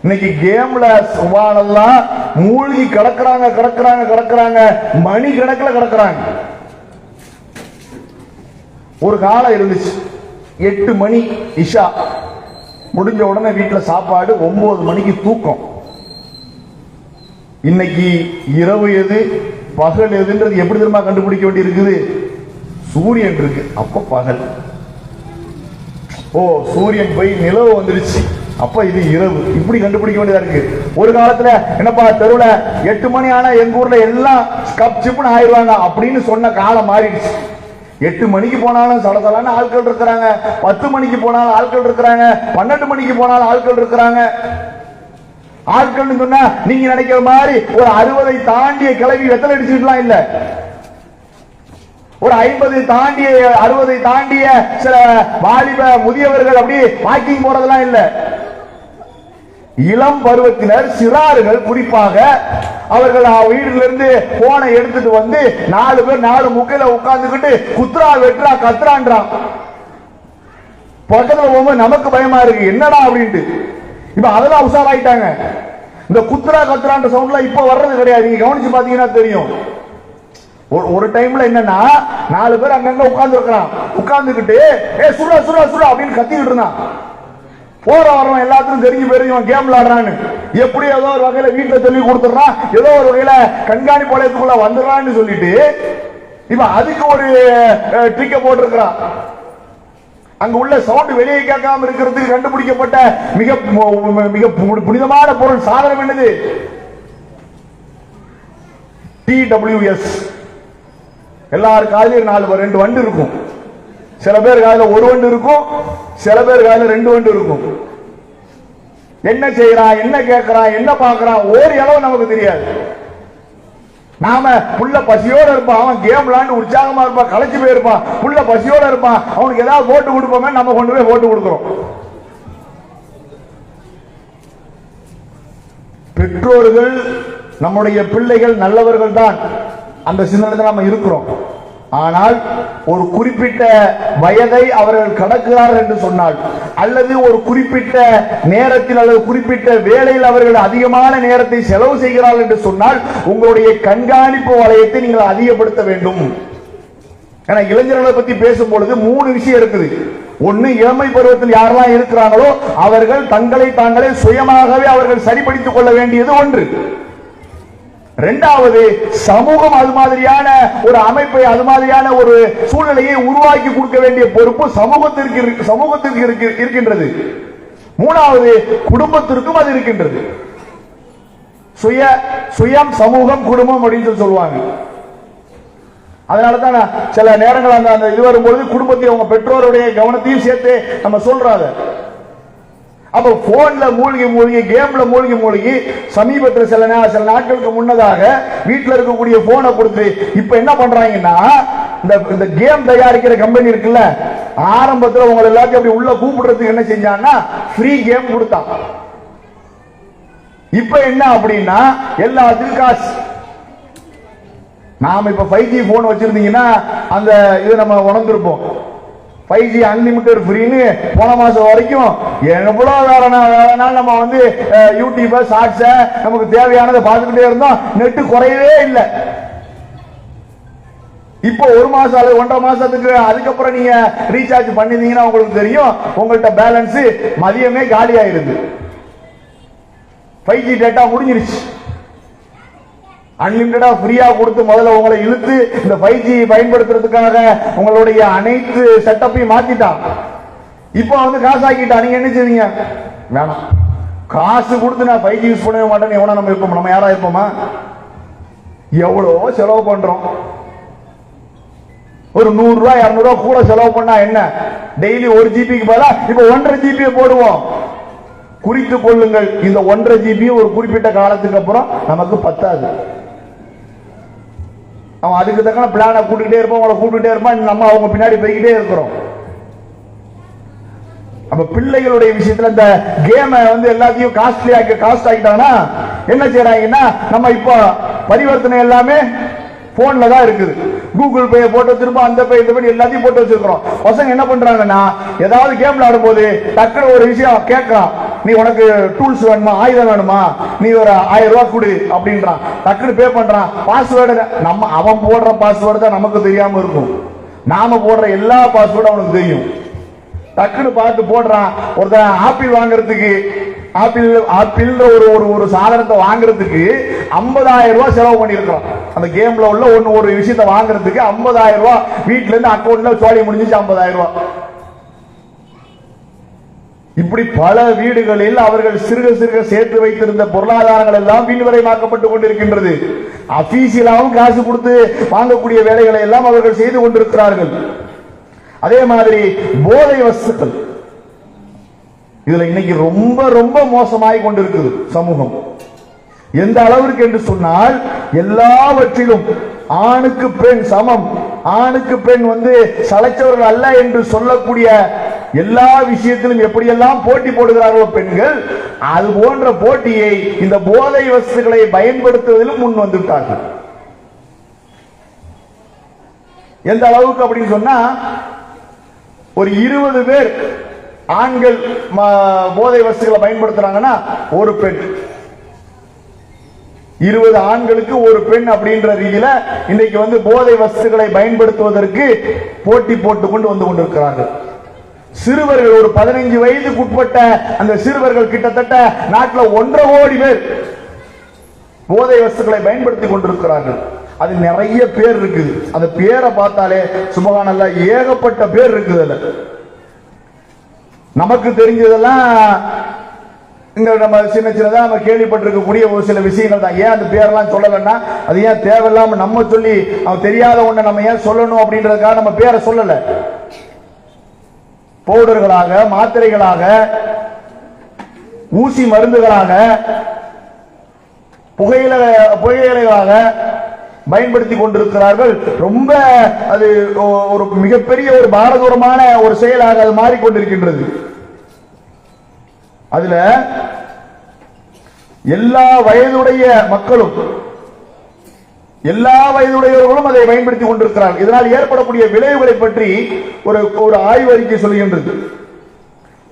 இன்னைக்கு கேம்ல சுபானெல்லாம் மூழ்கி கிடக்குறாங்க, மணி கணக்கில் கிடக்குறாங்க. ஒரு காலம் இருந்துச்சு, 8 மணி இஷா முடிஞ்ச உடனே வீட்டுல சாப்பாடு, 9 மணிக்கு தூக்கம். இன்னைக்கு இரவு எது பகல் எதுன்றது எப்படி தெரியுமா கண்டுபிடிக்க வேண்டி இருக்குது? சூரியன் இருக்கு அப்ப பகல், சூரியன் போய் நிலவு வந்துருச்சு அப்ப இது இரவு, இப்படி கண்டுபிடிக்க வேண்டியதா இருக்கு. ஒரு காலத்துல என்னப்பா தெருவுல 8 மணி ஆனா எங்க ஊர்ல எல்லாம் கப் சிப்புன்னு ஆயிடுவாங்க அப்படின்னு சொன்ன காலம் மாறிடுச்சு. 8 மணிக்கு போனாலும் சலசலான ஆட்கள் இருக்கிறாங்க, 10 மணிக்கு போனாலும் ஆட்கள் இருக்கிறாங்க, 12 மணிக்கு போனாலும் ஆட்கள் இருக்கிறாங்க. ஆட்கள் சொன்னா நீங்க நினைக்கிற மாதிரி ஒரு 60 தாண்டிய கிளவி வெத்தலை அடிச்சுக்கலாம் இல்ல, ஒரு 50 தாண்டிய 60 தாண்டிய சில வாலிப முதியவர்கள் அப்படி வாக்கிங் போறதெல்லாம் இல்ல. இளம் பருவத்தினர் சிறார்கள் குறிப்பாக அவர்கள் வீட்டிலிருந்து போனை எடுத்துட்டு 4 பேர் 4 முக்கையில உட்கார்ந்துக்கிட்டு குத்ரா வெட்ரா கத்ரான்றான். பக்கத்துல போகும்போது நமக்கு பயமா இருக்கு, என்னடா அப்படின்ட்டு. இப்ப அதெல்லாம் உஷாராயிட்டாங்க. இந்த குத்ரா கத்ரான்ற சவுண்ட்லாம் இப்ப வர்றது கிடையாது. நீங்க கவனிச்சு பாத்தீங்கன்னா தெரியும். ஒரு டைம்ல என்னன்னா 4 பேர் அங்கங்க உட்கார்ந்து இருக்கிறான், உட்கார்ந்துக்கிட்டு சுரா சுரா சுரா அப்படின்னு கத்திக்கிட்டு இருந்தான். போற வரவன் எல்லாத்துக்கும் தெரிஞ்சு போயிருக்கும் கேம் விளையாடுறான்னு. எப்படி ஏதோ ஒரு வகையில வீட்டுல சொல்லி கொடுத்துறான், ஏதோ ஒரு வகையில கண்காணிப்பு வளையத்துக்குள்ள வந்துடுறான்னு சொல்லிட்டு இப்ப அதுக்கு ஒரு ட்ரிக்க போட்டிருக்கிறான். அங்க உள்ள சவுண்ட் வெளியே கேட்காம இருக்கிறதுக்கு கண்டுபிடிக்கப்பட்ட மிக புனிதமான பொருள் சாதனம் என்னது? TWS. எல்லாரும் காலையில் 2 வண்டு இருக்கும். சில பேர் காலையில் 1 வண்டு இருக்கும், சில பேர் காலையில் 2 வண்டு இருக்கும். என்ன செய்யறான், என்ன கேட்கறான், என்ன பார்க்கறான் ஒரு அளவு நமக்கு தெரியாது. நாம புள்ள பசியோட இருப்பான், அவன் கேம் விளையாண்டு உற்சாகமா இருப்பான், களைச்சு போயிருப்பான், புள்ள பசியோட இருப்பான், அவனுக்கு ஏதாவது போட்டு கொடுப்போமே, நம்ம கொண்டு போய் போட்டு கொடுக்கிறோம். பெற்றோர்கள் நம்முடைய பிள்ளைகள் நல்லவர்கள் தான் அந்த சிந்தனை நம்ம இருக்கிறோம். ஆனால் ஒரு குறிப்பிட்ட வயதை அவர்கள் கடக்கிறார்கள் என்று சொன்னால், அல்லது ஒரு குறிப்பிட்ட நேரத்தில் அல்லது குறிப்பிட்ட வேளையில் அவர்கள் அதிகமான நேரத்தை செலவு செய்கிறார்கள் என்று சொன்னால், உங்களுடைய கண்காணிப்பு வளையத்தை நீங்கள் அதிகப்படுத்த வேண்டும். ஏன்னா இளைஞர்களை பத்தி பேசும் பொழுது 3 விஷயம் இருக்குது. ஒன்னு, இளமை பருவத்தில் யாரெல்லாம் இருக்கிறாங்களோ அவர்கள் தங்களை தாங்களே சுயமாகவே அவர்கள் சரிப்படுத்திக் கொள்ள வேண்டியது ஒன்று. இரண்டாவது, சமூகம் அது மாதிரியான ஒரு அமைப்பை, அது மாதிரியான ஒரு சூழ்நிலையை உருவாக்கி கொடுக்க வேண்டிய பொறுப்பு சமூகத்திற்கு இருக்கின்றது. மூணாவது, குடும்பத்திற்கும் அது இருக்கின்றது. சுயம், சமூகம், குடும்பம் அப்படின்னு சொல்லுவாங்க. அதனாலதான் சில நேரங்கள் அந்த இது வரும்பொழுது குடும்பத்தை உங்க பெற்றோருடைய கவனத்தையும் சேர்த்து நம்ம சொல்றாங்க. அப்ப போன்ல மூழ்கி கேம்ல மூழ்கி சமீபத்தில் சில நாட்களுக்கு முன்னதாக வீட்டில் இருக்கக்கூடிய போனை கொடுத்து இப்ப என்ன பண்றாங்கன்னா, இந்த கேம் தயாரிக்கிற கம்பெனி இருக்குல்ல, ஆரம்பத்தில் உங்களை எல்லாத்தையும் அப்படி உள்ள கூப்பிடுறதுக்கு என்ன செஞ்சாங்கன்னா ஃப்ரீ கேம் கொடுத்தான். இப்ப என்ன அப்படின்னா எல்லாத்துக்கும் காசு. நாம இப்ப 5G போன் வச்சிருந்தீங்கன்னா அந்த இது நம்ம உணர்ந்திருப்போம். 5G அன்லிமிட்டட் ஃப்ரீன்னு போன மாசம் வரைக்கும் எவ்வளவு வேற நம்ம வந்து யூடியூப் ஷார்ட்ஸ் நமக்கு தேவையானதை பார்த்துக்கிட்டே இருந்தோம். நெட்டு குறையவே இல்லை. இப்போ 1 மாசம் அல்லது 1.5 மாசத்துக்கு அதுக்கப்புறம் நீங்க ரீசார்ஜ் பண்ணிருந்தீங்கன்னா உங்களுக்கு தெரியும், உங்கள்கிட்ட பேலன்ஸ் மதியமே காலி ஆயிருது. 5G டேட்டா முடிஞ்சிருச்சு. அன்லிமிட்டடா ஃப்ரீயா கொடுத்து முதல்ல உங்களை இழுத்து இந்த 5G பயன்படுத்துறதுக்காக உங்களுடைய அனைத்து செட்டப்பையும் மாத்திட்டான். இப்போ வந்து காசு ஆக்கிட்டா. நீங்க என்ன செய்வீங்க? வேணாம், காசு கொடுத்து நான் 5G யூஸ் பண்ணவே மாட்டேன்னு எவனா நம்ம இருப்போம்? நம்ம யாரா இருப்போமா? எவ்வளோ செலவு பண்றோம். ஒரு 100 ரூபாய் 200 ரூபாய் கூட செலவு பண்ணா என்ன? டெய்லி 1 ஜிபிக்கு பதிலா இப்ப 1.5 ஜிபி போடுவோம். குறித்துக் கொள்ளுங்கள், இந்த 1.5 ஜிபி ஒரு குறிப்பிட்ட காலத்துக்கு அப்புறம் நமக்கு பத்தாது. அவன் அதுக்கு தக்க பிளான கூட்டிகிட்டே இருப்பான், அவங்களை கூட்டிகிட்டே இருப்பான், நம்ம அவங்க பின்னாடி போய்கிட்டே இருக்கிறோம். அப்ப பிள்ளைகளுடைய விஷயத்துல இந்த கேமை வந்து எல்லாத்தையும் காஸ்ட் ஆகிட்டாங்கன்னா என்ன செய்யறாங்கன்னா, நம்ம இப்போ பரிவர்த்தனை எல்லாமே போன்ல தான் இருக்குது. கூகுள் பே போட்டு திரும்ப அந்த பே இந்த பே எல்லாத்தையும் போட்டு வச்சிருக்கிறோம். பசங்க என்ன பண்றாங்கன்னா, ஏதாவது கேம் விளையாடும் போது டக்குனு ஒரு விஷயம் கேட்கறான், நீ உனக்கு டூல்ஸ் வேணுமா, ஆயுதம் வேணுமா, நீ ஒரு 1000 ரூபாய் கொடு அப்படின்றான். டக்குனு பே பண்றான். பாஸ்வேர்டு நம்ம அவன் போடுற பாஸ்வேர்டு தான் நமக்கு தெரியாம இருக்கும். நாம போடுற எல்லா பாஸ்வேர்டும் அவனுக்கு தெரியும். டக்குனு பார்த்து போடுறான். ஒருத்தன் ஆப்பிள் வாங்குறதுக்கு, ஆப்பிள் ஒரு சாதனத்தை வாங்குறதுக்கு 50,000 ரூபாய் செலவு பண்ணிருக்கான். அந்த கேம்ல உள்ள ஒரு விஷயத்தை வாங்குறதுக்கு 50,000 ரூபாய் வீட்டுல இருந்து அக்கௌண்ட்ல சோழி முடிஞ்சிச்சு 50,000 ரூபாய். இப்படி பல வீடுகளில் அவர்கள் சிறுக சிறுக சேர்த்து வைத்திருந்த பொருளாதாரங்கள் எல்லாம் வீண்வரைமாக்கப்பட்டுக் கொண்டிருக்கின்றது. அபிஷியலாவும் காசு கொடுத்து வாங்கக்கூடிய வேலைகளை எல்லாம் அவர்கள் செய்து கொண்டிருக்கிறார்கள். அதே மாதிரி போதை வஸ்துக்கள், இதுல இன்னைக்கு ரொம்ப ரொம்ப மோசமாய் கொண்டிருக்குது சமூகம். எந்த அளவிற்கு என்று சொன்னால், எல்லாவற்றிலும் ஆணுக்கு பெண் சமம், ஆணுக்கு பெண் வந்து சளைச்சவர்கள் அல்ல என்று சொல்லக்கூடிய எல்லா விஷயத்திலும் எப்படியெல்லாம் போட்டி போடுகிறார்களோ பெண்கள், அது போன்ற போட்டியை இந்த போதை வஸ்துக்களை பயன்படுத்துவதிலும் முன் வந்துவிட்டார்கள். எந்த அளவுக்கு அப்படின்னு சொன்னா, ஒரு 20 பேர் ஆண்கள் போதை வஸ்துக்களை பயன்படுத்துறாங்கன்னா ஒரு பெண், 20 ஆண்களுக்கு ஒரு பெண் அப்படின்ற ரீதியில இன்னைக்கு வந்து போதை வஸ்துக்களை பயன்படுத்துவதற்கு போட்டி போட்டுக் கொண்டு வந்து கொண்டிருக்கிறார்கள். சிறுவர்கள் ஒரு 15 வயதுக்கு உட்பட்ட அந்த சிறுவர்கள் கிட்டத்தட்ட நாட்டில் 1.5 கோடி பேர் போதை வஸ்துக்களை பயன்படுத்தி கொண்டிருக்கிறார்கள். அது நிறைய பேர் இருக்குது. அந்த பேரை பார்த்தாலே சுபஹானல்லாஹ் ஏகப்பட்ட பேர் இருக்குது. நமக்கு தெரிஞ்சதெல்லாம் இங்க நம்ம சின்ன சின்னதா நம்ம கேள்விப்பட்டிருக்கக்கூடிய ஒரு சில விஷயங்கள் தான். ஏன் அந்த பேரெல்லாம் சொல்லலன்னா, அது ஏன் தேவையில்லாம நம்ம சொல்லி அவன் தெரியாத ஒண்ணு நம்ம ஏன் சொல்லணும் அப்படின்றதுக்காக நம்ம பேரை சொல்லல. பவுடர்களாக, மாத்திரைகளாக, ஊசி மருந்துகளாக, புகையிலைகளாக பயன்படுத்தி கொண்டிருக்கிறார்கள். ரொம்ப அது ஒரு மிகப்பெரிய ஒரு பாரதூரமான ஒரு செயலாக அது மாறிக்கொண்டிருக்கின்றது. அதுல எல்லா வயதுடைய மக்களும் எல்லா வயதுடையவர்களும் அதை பயன்படுத்திக் கொண்டிருக்கிறார்கள். இதனால் ஏற்படக்கூடிய விளைவுகளை பற்றி ஒரு ஆய்வறிக்கை சொல்கின்றது.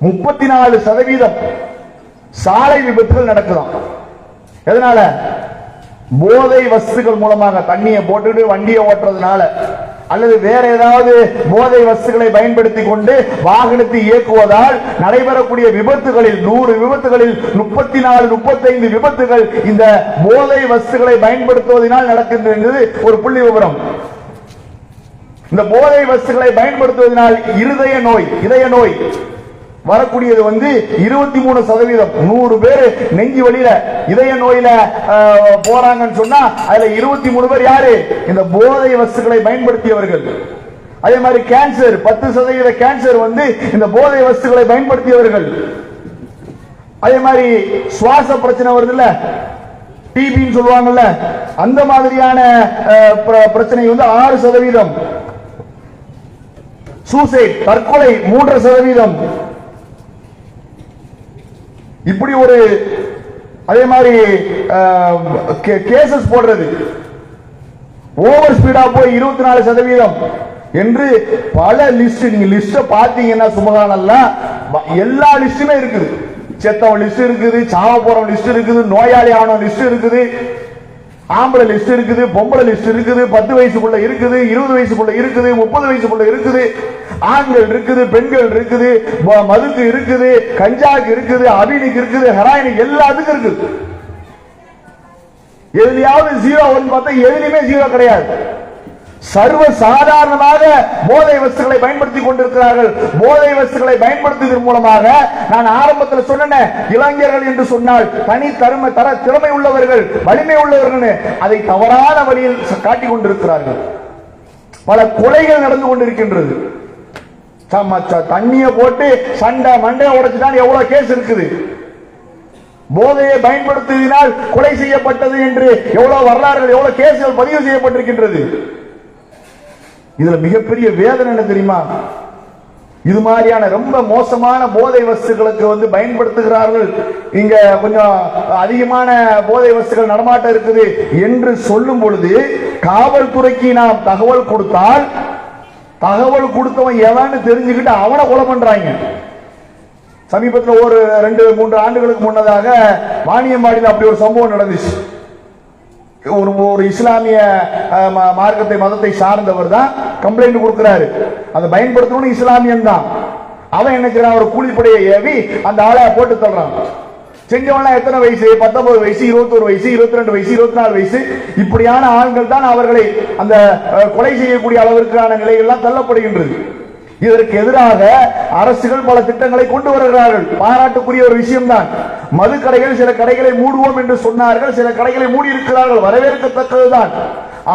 34% சாலை விபத்துகள் நடக்குதாம். எதனால? போதை வஸ்துகள் மூலமாக. தண்ணியை போட்டுட்டு வண்டியை ஓட்டுறதுனால அல்லது வேற ஏதாவது போதை வஸ்துகளை பயன்படுத்தி கொண்டு வாகனத்தை இயக்குவதால் நடைபெறக்கூடிய விபத்துகளில் 100 விபத்துகளில் 34-35 விபத்துகள் இந்த போதை வஸ்துகளை பயன்படுத்துவதனால் நடக்கின்றது ஒரு புள்ளி விவரம். இந்த போதை வஸ்துகளை பயன்படுத்துவதனால் இதய நோய் வரக்கூடியது 23%. 100 பேர் நெஞ்சு வலியில இதய நோயில போறாங்கன்னு சொன்னா அதுல 23 பேர் யாரு? இந்த போதை வஸ்துகளை பயன்படுத்தியவர்கள். அதே மாதிரி கேன்சர் 10% கேன்சர் இந்த போதை வஸ்துகளை பயன்படுத்தியவர்கள். அதே மாதிரி சுவாச பிரச்சனை வருதுல்ல, டிபின்னு சொல்லுவாங்கல்ல, அந்த மாதிரியான பிரச்சனை 6%. சூசைட் தற்கொலை 3%. இப்படி அதே மாதிரி கேசஸ் போடுறது, ஓவர் ஸ்பீடா போய் 24% என்று பல லிஸ்ட். நீங்க லிஸ்ட பாத்தீங்கன்னா சுபஹானல்லாஹ் எல்லா லிஸ்டுமே இருக்குது. செத்தவன் லிஸ்ட் இருக்குது, சாவ போறவன் லிஸ்ட் இருக்குது, நோயாளி ஆனவன் லிஸ்ட் இருக்குது, ஆம்பளை லிஸ்ட் இருக்குது, பொம்பளை லிஸ்ட் இருக்குது, 10 வயசுக்குள்ள இருக்குது, 20 வயசுக்குள்ள இருக்குது, 30 வயசுக்குள்ள இருக்குது, ஆண்கள் இருக்குது, பெண்கள் இருக்குது, மதுக்கு இருக்குது, கஞ்சாக்கு இருக்குது, அபினிக்கு இருக்குது, ஹெராயினுக்கு எல்லாத்துக்கும் இருக்குது. எதுலயாவது 0 பார்த்தா எதுலையுமே 0 கிடையாது. சர்வ சாதாரணமாக போதை வஸ்துகளை பயன்படுத்திக் கொண்டிருக்கிறார்கள். போதை வஸ்துகளை பயன்படுத்துவதன் மூலமாக நான் ஆரம்பத்தில் சொன்னேன், இளைஞர்கள் என்று சொன்னால் தனி திறமை உள்ளவர்கள், வலிமை உள்ளவர்கள், அதை தவறான வழியில் காட்டிக் கொண்டிருக்கிறார்கள். பல கொலைகள் நடந்து கொண்டிருக்கின்றது. தண்ணிய போட்டு சண்டை மண்டைய உடைச்சுதான் எவ்வளவு கேஸ் இருக்குது. போதையை பயன்படுத்தினால் கொலை செய்யப்பட்டது என்று எவ்வளவு வரலாறுகள், எவ்வளவு கேஸ்கள் பதிவு செய்யப்பட்டிருக்கின்றது. இதுல மிகப்பெரிய வேதனை என்ன தெரியுமா? இது மாதிரியான ரொம்ப மோசமான போதை வஸ்துகளுக்கு பயன்படுத்துகிறார்கள். இங்க கொஞ்சம் அதிகமான போதை வஸ்துகள் நடமாட்டம் இருக்குது என்று சொல்லும் பொழுது காவல்துறைக்கு நாம் தகவல் கொடுத்தால், தகவல் கொடுத்தவன் எவன்னு தெரிஞ்சுக்கிட்டு அவனை கொலை பண்றாங்க. சமீபத்தில் ஒரு 2-3 ஆண்டுகளுக்கு முன்னதாக வாணியம்பாடியில் அப்படி ஒரு சம்பவம் நடந்துச்சு. ஒரு இஸ்லாமிய மார்க்கத்தை மதத்தை சார்ந்தவர் தான் கம்ப்ளைண்ட் கொடுக்கிறாரு. அதை பயன்படுத்தணும் இஸ்லாமியன் தான். அவன் என்ன செய்யறான்? ஒரு கூலிப்படையை ஏவி அந்த ஆளை போட்டு தள்ளுறான். செஞ்சவன்லாம் எத்தனை வயசு? 19 வயசு, 21 வயசு, 22 வயசு, 24 வயசு. இப்படியான ஆண்கள் தான் அவர்களை அந்த கொலை செய்யக்கூடிய அளவிற்கான நிலைகள்லாம் தள்ளப்படுகின்றது. இதற்கு எதிராக அரசுகள் பல திட்டங்களை கொண்டு வருகிறார்கள். பாராட்டுக்குரிய ஒரு விஷயம்தான். மது கடைகள் சில கடைகளை மூடுவோம் என்று சொன்னார்கள், சில கடைகளை மூடி இருக்கிறார்கள், வரவேற்கத்தக்கதுதான்.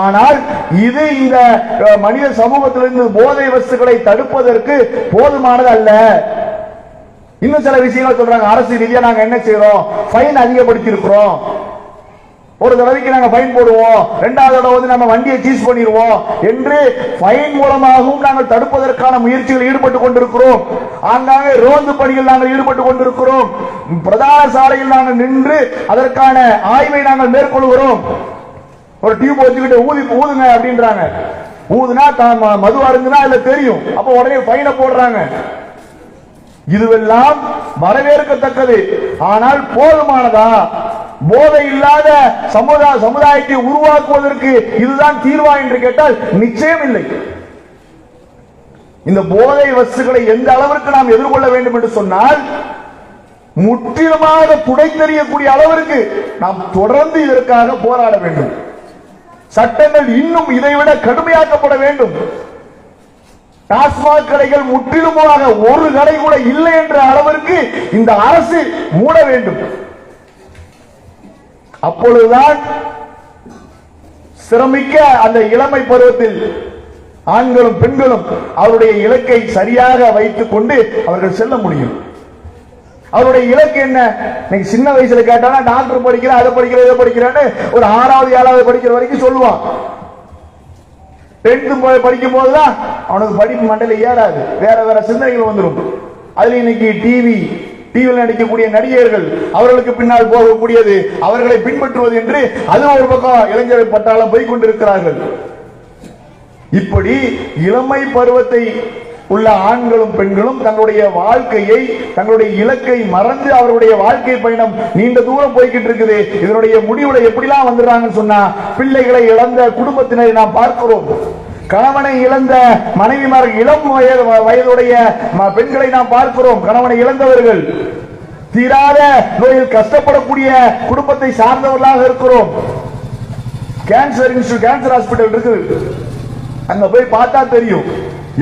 ஆனால் இது இந்த மனித சமூகத்திலிருந்து போதை வஸ்துகளை தடுப்பதற்கு போதுமானது அல்ல. இன்னும் சில விஷயங்கள் சொல்றாங்க. அரசு ரீதியா நாங்க என்ன செய்யறோம்? ஃபைன் அதிகப்படுத்தி இருக்கிறோம். ஒரு தடவைக்கு நாங்க ஃபைன் போடுவோம், 2வது தடவை நம்ம வண்டியை சீஸ் பண்ணிடுவோம் என்று ஃபைன் மூலமாகவும் நாங்கள் தடுப்பதற்கான முயற்சிகள் ஈடுபட்டு கொண்டிருக்கிறோம். ஆங்காங்கே ரோந்து பணியில் நாங்கள் ஈடுபட்டு கொண்டிருக்கிறோம். பிரதான சாலையில் நாங்கள் நின்று அதற்கான ஆய்வை நாங்கள் மேற்கொள்கிறோம். ஒரு டியூப் வச்சுக்கிட்டு ஊதுங்க அப்படின்றாங்க. ஊதுனா மது அருந்துனா அதுல தெரியும், அப்ப உடனே ஃபைனை போடுறாங்க. இதுவெல்லாம் வரவேற்கத்தக்கது. ஆனால் போதுமானதா? போதை இல்லாத சமுதாயத்தை உருவாக்குவதற்கு இதுதான் தீர்வா என்று கேட்டால் நிச்சயம் இல்லை. இந்த போதை வஸ்துகளை எந்த அளவிற்கு நாம் எதிர்கொள்ள வேண்டும் என்று சொன்னால் முற்றிலுமாக துடைத்தெறியக்கூடிய அளவிற்கு நாம் தொடர்ந்து இதற்காக போராட வேண்டும். சட்டங்கள் இன்னும் இதைவிட கடுமையாக்கப்பட வேண்டும். டாஸ்மாக் கடைகள் முற்றிலுமாக ஒரு கடை கூட இல்லை என்ற அளவிற்கு இந்த அரசு மூட வேண்டும். அப்பொழுதுதான் சிரமிக்க அந்த இளமை பருவத்தில் ஆண்களும் பெண்களும் அவருடைய இலக்கை சரியாக வைத்துக் கொண்டு அவர்கள் செல்ல முடியும். அவருடைய இலக்கு என்ன? நீங்க சின்ன வயசுல கேட்டானா டாக்டர் படிக்கிறேன், அதை படிக்கிறேன், இதை படிக்கிறேன்னு ஒரு 6வது 7வது படிக்கிற வரைக்கும் சொல்லுவான். 10th படிக்கும் போதுதான் அவனுக்கு படிப்பு மண்டையில ஏறாது, வேற வேற சிந்தனைகள் வந்துடும். அதுல இன்னைக்கு டிவி, டிவியில் நடிக்கக்கூடிய நடிகர்கள், அவர்களுக்கு பின்னால் போகக்கூடியது, அவர்களை பின்பற்றுவது என்று அது ஒரு பக்கம் இளைஞர் பட்டாளம் போய் கொண்டிருக்கிறார்கள். இப்படி இளமை பருவத்தை உள்ள ஆண்களும் பெண்களும் தங்களுடைய வாழ்க்கையை, தங்களுடைய இலக்கை மறந்து அவருடைய வாழ்க்கை பயணம் நீண்ட தூரம் போய்கிட்டு இருக்குது. இதனுடைய முடிவுல எப்படிலாம் வந்துடுறாங்கன்னு சொன்னா, பிள்ளைகளை இழந்த குடும்பத்தினரை நாம் பார்க்கிறோம். கணவனை இழந்த மனைவிமார், இளம் வயதுடைய பெண்களை நாம் பார்க்கிறோம். கணவனை இழந்தவர்கள், தீராத நோயில் கஷ்டப்படக்கூடிய குடும்பத்தை சார்ந்தவர்களாக இருக்கிறோம். கேன்சர் ஹாஸ்பிட்டல் இருக்கு, அங்க போய் பார்த்தா தெரியும்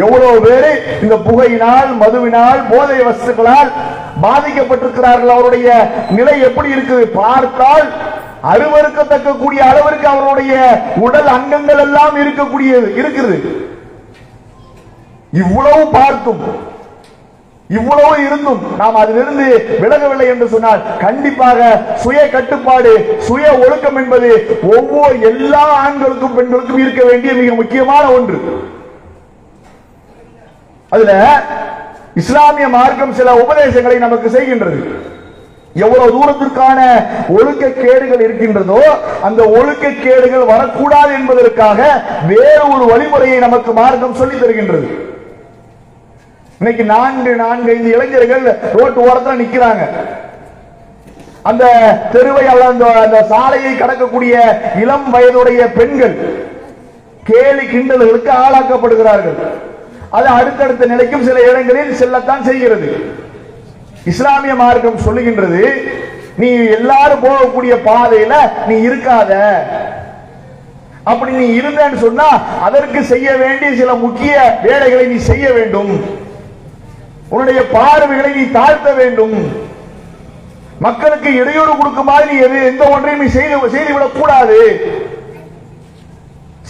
எவ்வளவு பேரு இந்த புகையினால், மதுவினால், போதை வஸ்துக்களால் பாதிக்கப்பட்டிருக்கிறார்கள். அவருடைய நிலை எப்படி இருக்குது பார்த்தால் அருவருக்கத்தக்க கூடிய அளவிற்கு அவருடைய உடல் அங்கங்கள் எல்லாம் இருக்கிறது. இவ்வளவு பார்த்தும், இவ்வளவு இருந்தும் நாம் அதிலிருந்து விலகவில்லை என்று சொன்னால் கண்டிப்பாக சுய கட்டுப்பாடு, சுய ஒழுக்கம் என்பது ஒவ்வொரு எல்லா ஆண்களுக்கும் பெண்களுக்கும் இருக்க வேண்டிய மிக முக்கியமான ஒன்று. அதுல இஸ்லாமிய மார்க்கம் சில உபதேசங்களை நமக்கு செய்கின்றது. எவ்வளவு தூரத்திற்கான ஒழுக்க கேடுகள் இருக்கின்றதோ அந்த ஒழுக்க கேடுகள் வரக்கூடாது என்பதற்காக வேறு ஒரு வழிமுறையை நமக்கு மார்க்கம் சொல்லி தருகின்றது. இன்னைக்கு 4-5 இளைஞர்கள் ரோட்டு ஓரத்தில் நிக்கிறாங்க. அந்த தெருவை அந்த சாலையை கடக்கக்கூடிய இளம் வயதுடைய பெண்கள் கேலி கிண்டல்களுக்கு ஆளாக்கப்படுகிறார்கள். அது அடுத்தடுத்த நிலைக்கும் சில இடங்களில் செல்லத்தான் செய்கிறது. இஸ்லாமிய மார்க்கம் சொல்லுகின்றது, நீ எல்லாரும் போகக்கூடிய பாதையில நீ இருக்காத. அப்படி நீ இருந்தேன்னு சொன்னா அதற்கு செய்ய வேண்டிய சில முக்கிய வேலைகளை நீ செய்ய வேண்டும். உன்னுடைய பார்வைகளை நீ தாழ்த்த வேண்டும். மக்களுக்கு இடையூறு கொடுக்குமாறு நீ எந்த ஒன்றையும் நீ செய்துவிடக் கூடாது.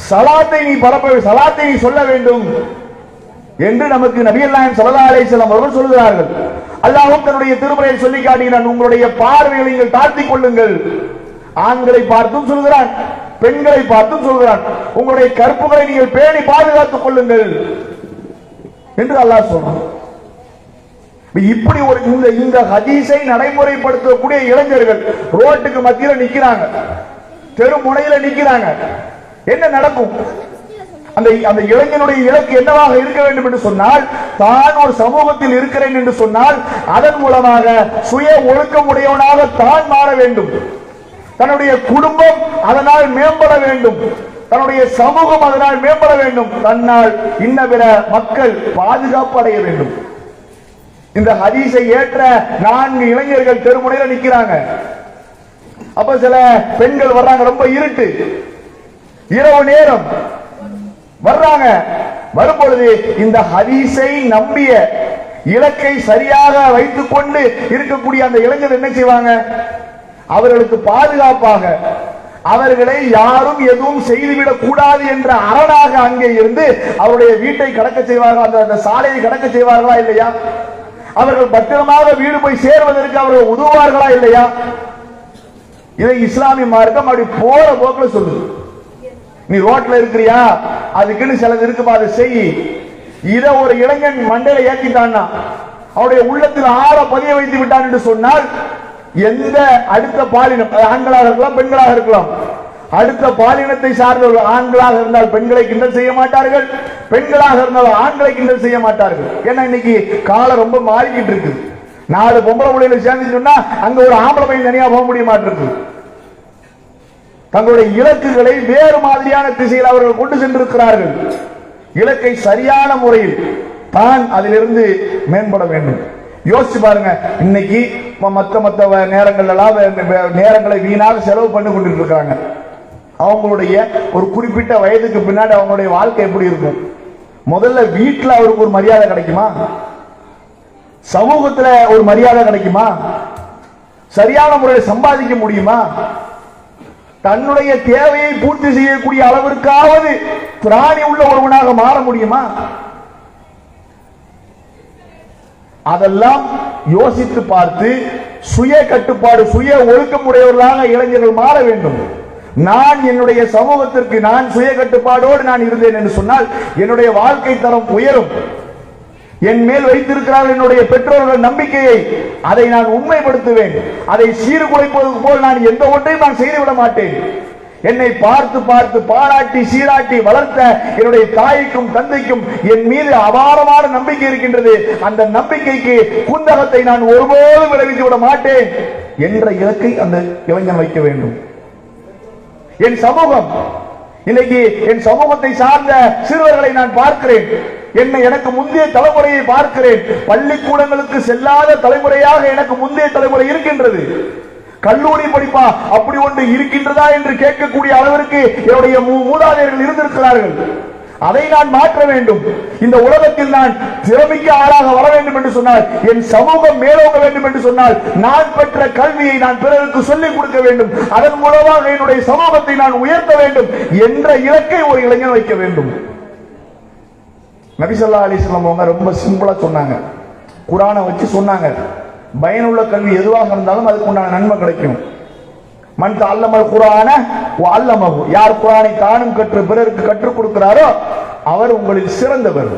சலாத்தை நீ சலாத்தை நீ சொல்ல வேண்டும் என்று நமக்கு நபிகள் நாயகம் ஸல்லல்லாஹு அலைஹி வஸல்லம் அவர்கள் சொல்கிறார்கள். அல்லாஹ்வும் தன்னுடைய திருமறையில் சொல்லி காட்டுகிறான், உங்களுடைய பார்வைகளை நீங்கள் தாழ்த்திக் கொள்ளுங்கள். ஆண்களை பார்த்தும் சொல்கிறான், பெண்களை பார்த்தும் சொல்கிறான், உங்களுடைய கற்புகளை நீங்கள் பேணி பாதுகாத்துக் கொள்ளுங்கள் என்று அல்லாஹ் சொல்றான். இப்படி ஒரு இந்த ஹதீஸை நடைமுறைப்படுத்தக்கூடிய இளைஞர்கள் ரோட்டுக்கு மத்தியில் நிக்கிறாங்க, தெரு முனையில நிக்கிறாங்க. என்ன நடக்கும்? அந்த இளைஞனுடைய இலக்கு என்னவாக இருக்க வேண்டும் என்று சொன்னால், தான் ஒரு சமூகத்தில் இருக்கிறேன் என்று சொன்னால் அதன் மூலமாக சுய ஒழுக்கம் உடையவனாக தான் மாற வேண்டும். தன்னுடைய குடும்பம் அதனால் மேம்பட வேண்டும், தன்னுடைய சமூகம் அதனால் மேம்பட வேண்டும், தன்னால் இன்ன பிற மக்கள் பாதுகாப்பு அடைய வேண்டும். இந்த ஹதீஸை ஏற்ற 4 இளைஞர்கள் தெருமுனையில நிக்கிறாங்க. அப்ப சில பெண்கள் வர்றாங்க, ரொம்ப இருட்டு, இரவு நேரம் வர்றாங்க. வரும்பொழுது இந்த ஹதீஸை நம்பிய இலக்கை சரியாக வைத்துக் கொண்டு இருக்கக்கூடிய அந்த இளைஞர் என்ன செய்வாங்க? அவர்களுக்கு பாதுகாப்பாக, அவர்களை யாரும் எதுவும் செய்துவிடக் கூடாது என்ற அரணாக அங்கே இருந்து அவருடைய வீட்டை கடக்க செய்வார்கள், அந்த சாலையை கடக்க செய்வார்களா இல்லையா? அவர்கள் பத்திரமாக வீடு போய் சேர்வதற்கு அவர்கள் உதவுவார்களா இல்லையா? இதை இஸ்லாமிய மார்க்கம் அப்படி போற போக்குல சொல்லுது. நீ ரோட்ல இருக்கிறியா, அதுக்குன்னு சிலது இருக்குமா, அதை செய். இத ஒரு இளைஞன் மண்டையில ஏற்றிட்டான்னா, அவருடைய உள்ளத்தில் ஆழ பதிய வைத்து விட்டான் என்று சொன்னால், எந்த அடுத்த பாலினம், ஆண்களாக இருக்கலாம் பெண்களாக இருக்கலாம், அடுத்த பாலினத்தை சார்ந்தவர்கள் ஆண்களாக இருந்தால் பெண்களை கிண்டல் செய்ய மாட்டார்கள், பெண்களாக இருந்தால் ஆண்களை கிண்டல் செய்ய மாட்டார்கள். ஏன்னா இன்னைக்கு காலம் ரொம்ப மாறிக்கிட்டு இருக்கு. 4 பொம்பளை பிள்ளைகளை சேர்ந்து சொன்னா அங்க ஒரு ஆம்பளை பையன் தனியா போக முடிய மாட்டிருக்கு. தங்களுடைய இலக்குகளை வேறு மாதிரியான திசையில் அவர்கள் கொண்டு சென்றிருக்கிறார்கள். இலக்கை சரியான முறையில் தான் அதிலிருந்து மேம்பட வேண்டும். யோசிச்சு பாருங்க, இன்னைக்கு மற்ற நேரங்கள் எல்லாம் நேரங்களை வீணாக செலவு பண்ணி கொண்டு இருக்காங்க. அவங்களுடைய ஒரு குறிப்பிட்ட வயதுக்கு பின்னாடி அவங்களுடைய வாழ்க்கை எப்படி இருக்கும்? முதல்ல வீட்டில் அவருக்கு ஒரு மரியாதை கிடைக்குமா? சமூகத்தில் ஒரு மரியாதை கிடைக்குமா? சரியான முறையில் சம்பாதிக்க முடியுமா? தன்னுடைய தேவையை பூர்த்தி செய்யக்கூடிய அளவிற்காவது திராணி உள்ள ஒருவனாக மாற முடியுமா? அதெல்லாம் யோசித்து பார்த்து சுய கட்டுப்பாடு, சுய ஒழுக்கம் உடையவர்களாக இளைஞர்கள் மாற வேண்டும். நான் என்னுடைய சமூகத்திற்கு நான் சுய கட்டுப்பாடோடு நான் இருந்தேன் என்று சொன்னால் என்னுடைய வாழ்க்கை தரம் உயரும், என் மேல் வைத்திருக்கிறார்கள் என்னுடைய பெற்றோர்கள் நம்பிக்கையை, அதை நான் உண்மைப்படுத்துவேன். அதை சீர்குலைப்பது போல் நான் எந்த ஒன்றையும் நான் செய்துவிட மாட்டேன். என்னை பார்த்து பார்த்து பாராட்டி சீராட்டி வளர்த்த என்னுடைய தாய்க்கும் தந்தைக்கும் என் மீது அபாரமான நம்பிக்கை இருக்கின்றது. அந்த நம்பிக்கைக்கு குந்தகத்தை நான் ஒருபோதும் விளைவித்து விட மாட்டேன் என்ற இலக்கை அந்த இளைஞன் வைக்க வேண்டும். என் சமூகம் இன்னைக்கு, என் சமூகத்தை சார்ந்த சிறுவர்களை நான் பார்க்கிறேன். எனக்கு முந்தைய தலைமுறையை பார்க்கிறேன். பள்ளிக்கூடங்களுக்கு செல்லாத தலைமுறையாக எனக்கு முந்தைய தலைமுறை இருக்கின்றது. கல்லூரி படிப்பா அப்படி ஒன்று இருக்கின்றதா என்று கேட்கக்கூடிய அளவிற்கு என்னுடைய மூதாதையர்கள் இருந்திருக்கிறார்கள். அதை நான் மாற்ற வேண்டும். இந்த உலகத்தில் நான் திறமைக்கு ஆளாக வர வேண்டும் என்று சொன்னால், என் சமூகம் மேலோங்க வேண்டும் என்று சொன்னால், நான் பெற்ற கல்வியை நான் பிறருக்கு சொல்லிக் கொடுக்க வேண்டும். அதன் மூலமாக என்னுடைய சமூகத்தை நான் உயர்த்த வேண்டும் என்ற இலக்கை ஒரு இளைஞன் வைக்க வேண்டும். நபி ஸல்லல்லாஹு அலைஹி வஸல்லம் அவங்க ரொம்ப சிம்பிளா சொன்னாங்க. குர்ஆனை வச்சு சொன்னாங்க, பயனுள்ள கல்வி எதுவாக இருந்தாலும் அதுக்கு உண்டான நன்மை கிடைக்கும். மன் தஅல்லமல் குர்ஆன வ அல்லமஹு, யார் குர்ஆனை தானும் கற்று பிறருக்கு கற்றுக் கொடுக்கிறாரோ அவர் உங்களில் சிறந்தவர்.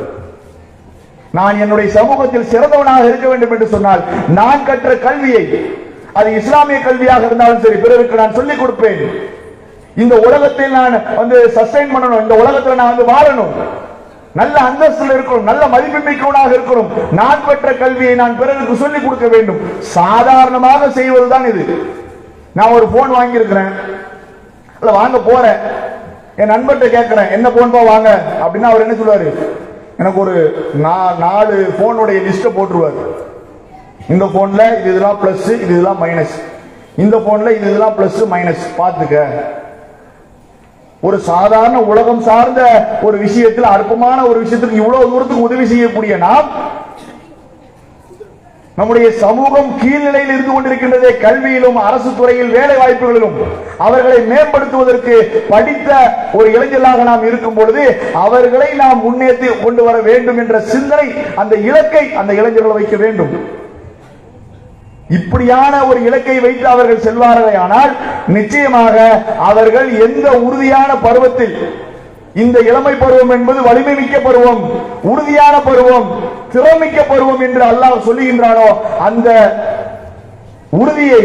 நான் என்னுடைய சமூகத்தில் சிறந்தவனாக இருக்க வேண்டும் என்று சொன்னால், நான் கற்ற கல்வியை, அது இஸ்லாமிய கல்வியாக இருந்தாலும் சரி, பிறருக்கு நான் சொல்லிக் கொடுப்பேன். இந்த உலகத்தில் நான் சஸ்டைன் பண்ணணும், இந்த உலகத்தில் நான் வாழணும், நல்ல அந்தஸ்தில் இருக்கணும், நல்ல மதிப்புமிக்கவனாக இருக்கணும். நான் பெற்ற கல்வியை நான் பிறருக்கு சொல்லிக் கொடுக்க வேண்டும். சாதாரணமாக செய்வதுதான் இது. நான் ஒரு போன் வாங்கி இருக்கிறேன், வாங்க போறேன், என் நண்பர்கிட்ட கேட்கிறேன், என்ன போன் வாங்க அப்படின்னா அவர் என்ன சொல்லுவாரு, எனக்கு ஒரு 4 போனுடைய லிஸ்ட போட்டுருவாரு. இந்த போன்ல இதெல்லாம் பிளஸ், இதெல்லாம் மைனஸ், இந்த போன்ல இதெல்லாம் பிளஸ் மைனஸ், பார்த்துக்க. ஒரு சாதாரண உலகம் சார்ந்த ஒரு விஷயத்தில், அற்பமான ஒரு விஷயத்துக்கு இவ்வளவு தூரத்துக்கு உதவி செய்யக்கூடிய நாம், நம்முடைய சமூகம் கீழ்நிலையில் இருந்து கொண்டிருக்கின்றதே, கல்வியிலும் அரசு துறையில் வேலை வாய்ப்புகளிலும் அவர்களை மேம்படுத்துவதற்கு படித்த ஒரு இளைஞர்களாக நாம் இருக்கும் பொழுது அவர்களை நாம் முன்னேற்றி கொண்டு வர வேண்டும் என்ற சிந்தனை, அந்த இலக்கை அந்த இளைஞர்கள் வைக்க வேண்டும். இப்படியான ஒரு இலக்கை வைத்து அவர்கள் செல்வார்களே ஆனால் நிச்சயமாக அவர்கள் எந்த உறுதியான பருவத்தில், இந்த இளமை பருவம் என்பது வலிமை மிக்க பருவம், உறுதியான பருவம், திறமிக்க பருவம் என்று அல்லாஹ் சொல்லுகின்றானோ, அந்த உறுதியை,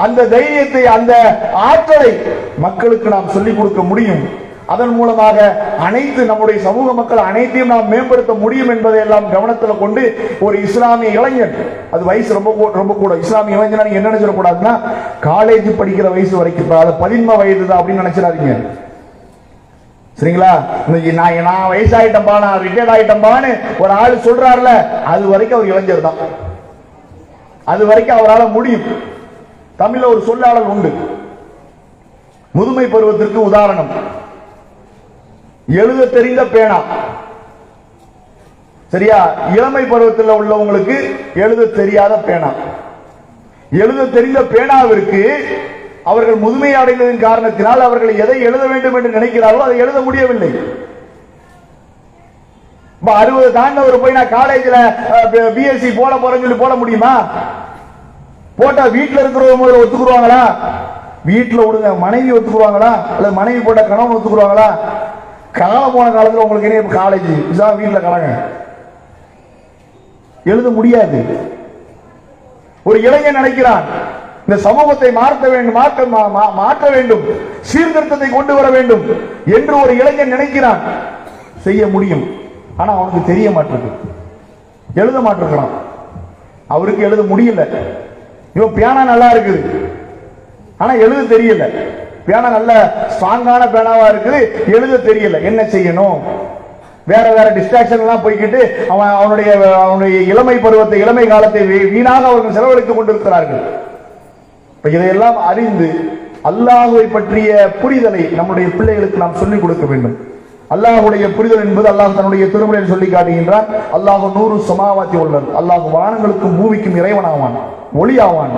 அந்த தைரியத்தை, அந்த ஆற்றலை மக்களுக்கு நாம் சொல்லிக் கொடுக்க முடியும். அதன் மூலமாக அனைத்து நம்முடைய சமூக மக்கள் அனைத்தையும் நாம் மேம்படுத்த முடியும் என்பதை எல்லாம் கவனத்தில் கொண்டு ஒரு இஸ்லாமிய இளைஞன், அது வயசு ரொம்ப கூட, இஸ்லாமிய இளைஞனா நீங்க என்ன நினைச்சிடக்கூடாதுன்னா காலேஜ் படிக்கிற வயசு வரைக்கும், அது 13 வயது தான் அப்படின்னு நினைச்சிடாதீங்க. சரிங்களா? நான் வயசாயிட்டம்பா, நான் ரிட்டையர்ட் ஆயிட்டம்பான்னு ஒரு ஆள் சொல்றாருல, அது வரைக்கும் அவர் இளைஞர் தான். அது வரைக்கும் அவரால் முடியும். தமிழ்ல ஒரு சொல்லாளர் உண்டு, முதுமை பருவத்திற்கு உதாரணம், எழுத தெரிந்த பேனா. சரியா? இளமை பருவத்தில் உள்ளவங்களுக்கு எழுத தெரியாத பேனா. எழுத தெரிந்த பேனாவிற்கு அவர்கள் முதுமை அடைந்ததன் காரணத்தினால் அவர்கள் எதை எழுத வேண்டும் என்று நினைக்கிறார்களோ அதை எழுத முடியவில்லை. 60 தாண்டவர் போய் நான் காலேஜில் பிஎஸ்சி போட போறேன்னு சொல்லி போட முடியுமா? போட்டா வீட்டில் இருக்கிறவங்க முதல்ல ஒத்துக்குருவாங்களா? வீட்டில் விடுங்க, மனைவி ஒத்துக்குருவாங்களா? அல்லது மனைவி போட்ட கணவன் ஒத்துக்குருவாங்களா? காலம் போன காலத்தில் உங்களுக்கு என்ன காலேஜ் வீட்டில் கலங்க, எழுத முடியாது. ஒரு இளைஞன் நினைக்கிறான் இந்த சமூகத்தை மாற்ற வேண்டும், சீர்திருத்தத்தை கொண்டு வர வேண்டும் என்று ஒரு இளைஞன் நினைக்கிறான், செய்ய முடியும். ஆனா அவனுக்கு தெரிய மாட்டேங்குது, எழுத மாட்டிருக்கிறான், அவருக்கு எழுத முடியல. இவன் பியானா நல்லா இருக்குது, ஆனா எழுத தெரியல. பேனா நல்ல ஸ்ட்ராங்கான பேனாவா இருக்குது, எழுத தெரியல. என்ன செய்யணும்? வேற வேற டிஸ்ட்ராக்ஷன் எல்லாம் போய்கிட்டு அவனுடைய இளமை பருவத்தை, இளமை காலத்தை வீணாக அவர்கள் செலவழித்துக் கொண்டிருக்கிறார்கள். இதையெல்லாம் அறிந்து அல்லாஹ்வை பற்றிய புரிதலை நம்முடைய பிள்ளைகளுக்கு நாம் சொல்லிக் கொடுக்க வேண்டும். அல்லாஹ்வுடைய புரிதல் என்பது அல்லாஹ் தன்னுடைய திருமறையில் சொல்லி காட்டுகின்றான். அல்லாஹ் நூறு சமாவாத்தி உள்ளது, அல்லாஹ் வானங்களுக்கும் பூமிக்கும் இறைவனாவான், ஒளியாவான்.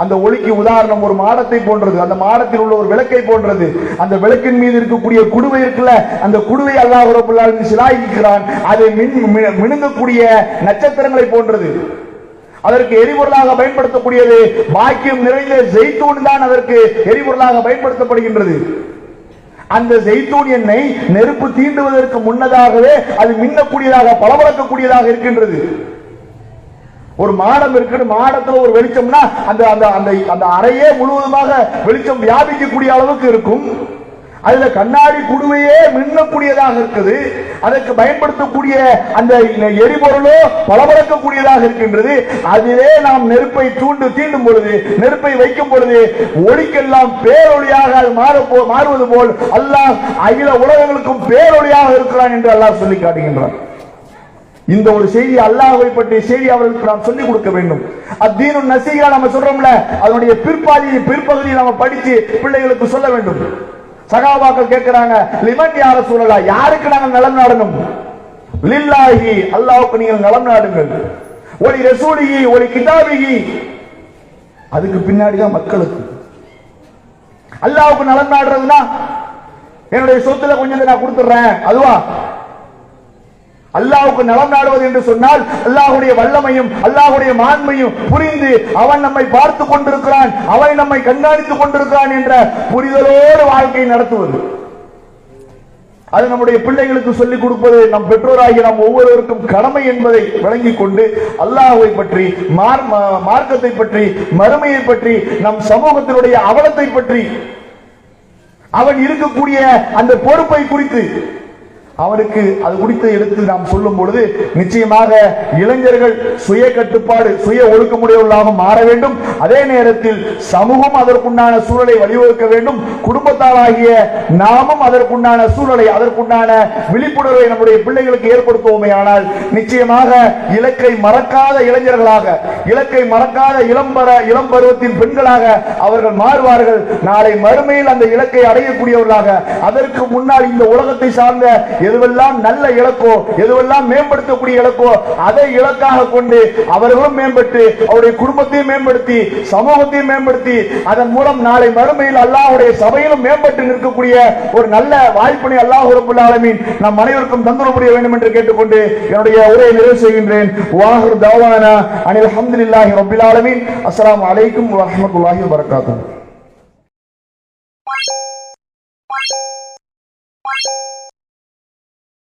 அந்த ஒளிக்கு உதாரணம் ஒரு மாடத்தை போன்றது, அந்த மாடத்தில் உள்ள ஒரு விளக்கை போன்றது. அந்த விளக்கின் மீது இருக்கக்கூடிய குடுவை இருக்குல்ல, அந்த குடுவை அல்லாஹ் ரப்பல் ஆலமீன் சிலாயிக்கிறான். அதை மினுங்கக்கூடிய நட்சத்திரங்களை போன்றது. அதற்கு எரிபொருளாக பயன்படுத்தக்கூடியது பாக்கியம் நிறைந்த ஜெய்தூன் தான் அதற்கு எரிபொருளாக பயன்படுத்தப்படுகின்றது. அந்த ஜெய்தூன் எண்ணெய் நெருப்பு தீண்டுவதற்கு முன்னதாகவே அது மின்னக்கூடியதாக பளபளக்கக்கூடியதாக இருக்கின்றது. ஒரு மாடம் இருக்கு, மாடத்துல ஒரு வெளிச்சம்னா அந்த அந்த அந்த அறையே முழுவதுமாக வெளிச்சம் வியாபிக்கக்கூடிய அளவுக்கு இருக்கும். அதுல கண்ணாடி குடுவையே மின்னக்கூடியதாக இருக்குது. அதற்கு பயன்படுத்தக்கூடிய அந்த எரிபொருளோ பளபளக்கக்கூடியதாக இருக்கின்றது. அதிலே நாம் நெருப்பை தீண்டும் பொழுது, நெருப்பை வைக்கும் பொழுது ஒளிக்கெல்லாம் பேரொளியாக அது மாறுவது போல் அல்லாஹ் அகில உலகங்களுக்கும் பேரொளியாக இருக்கிறான் என்று அல்லாஹ் சொல்லி காட்டுகின்றான். இந்த ஒரு செய்தி, அல்லாஹ்வை பற்றிய செய்தி அவர்களுக்கு நாம் சொல்லிக் கொடுக்க வேண்டும். அத்தீனு நசீஹா நம்ம சொல்றோம்ல, அதனுடைய பிற்பகுதியை நம்ம படிச்சு பிள்ளைகளுக்கு சொல்ல வேண்டும். சகாபாக்கள் கேட்கிறாங்க, லிமன் யா ரசூலல்லாஹ், யாருக்கு நாங்கள் நலம் நாடணும்? லில்லாஹி, அல்லாஹ்வுக்கு நீங்கள் நலம் நாடுங்கள். ஒலி ரசூலிஹி ஒலி கிதாபிஹி, அதுக்கு பின்னாடி தான் மக்களுக்கு. அல்லாஹ்வுக்கு நலம் நாடுறதுன்னா என்னுடைய சொத்துல கொஞ்சம் நான் கொடுத்துறேன் அதுவா? அல்லாஹ்வுக்கு நலம் நாடுவது என்று சொன்னால் அல்லாஹ்வுடைய வல்லமையும் அல்லாஹ்வுடைய மாண்மையும் புரிந்து அவன் நம்மை பார்த்து கொண்டிருக்கிறான், அவன் நம்மை கண்காணித்துக் கொண்டிருக்கிறான் என்ற புரிதலோடு வாழ்க்கை நடத்துவது. அது நம்முடைய பிள்ளைகளுக்கு சொல்லிக் கொடுப்பது நம் பெற்றோராகிய நாம் ஒவ்வொருவருக்கும் கடமை என்பதை விளங்கிக் கொண்டு அல்லாஹ்வை பற்றி, மார்க்கத்தை பற்றி, மறுமையை பற்றி, நம் சமூகத்தினுடைய அவலத்தை பற்றி, அவன் இருக்கக்கூடிய அந்த பொறுப்பை குறித்து அவனுக்கு அது குறித்த எடுத்து நாம் சொல்லும் பொழுது நிச்சயமாக இளைஞர்கள் சுய கட்டுப்பாடு, சுய ஒழுக்கமுடையவர்களாக மாற வேண்டும். அதே நேரத்தில் சமூகம் அதற்குண்டான சூழலை வழிவகுக்க வேண்டும். குடும்பத்தாராகிய நாமும் அதற்குண்டான சூழலை, அதற்குண்டான விழிப்புணர்வை நம்முடைய பிள்ளைகளுக்கு ஏற்படுத்துவோமே ஆனால் நிச்சயமாக இலக்கை மறக்காத இளைஞர்களாக, இலக்கை மறக்காத இளம் பருவத்தின் பெண்களாக அவர்கள் மாறுவார்கள். நாளை மறுமையில் அந்த இலக்கை அடையக்கூடியவர்களாக, அதற்கு முன்னால் இந்த உலகத்தை சார்ந்த எதுவெல்லாம் நல்ல இலக்கோ, எதுவெல்லாம் மேம்படுத்தக்கூடிய இலக்கோ அதை இலக்காக கொண்டு அவர்களும் மேம்பட்டு அவருடைய குடும்பத்தையும் மேம்படுத்தி சமூகத்தையும் மேம்படுத்தி அதன் மூலம் நாளை மறுமையில் அல்லாஹ்வுடைய சபையிலும் மேம்பட்டு நிற்கக்கூடிய ஒரு நல்ல வாய்ப்பினை அல்லாஹ் ரப்பல் ஆலமீன் நம் அனைவருக்கும் தந்தருள் புரிய வேண்டும் என்று கேட்டுக்கொண்டு என்னுடைய உரையை நிறைவு செய்கின்றேன். வாஹிர் தஅவானா அனில் ஹம்துலில்லாஹி ரப்பில் ஆலமீன். அஸ்ஸலாமு அலைக்கும் வரஹ்மத்துல்லாஹி வபரகாத்துஹு.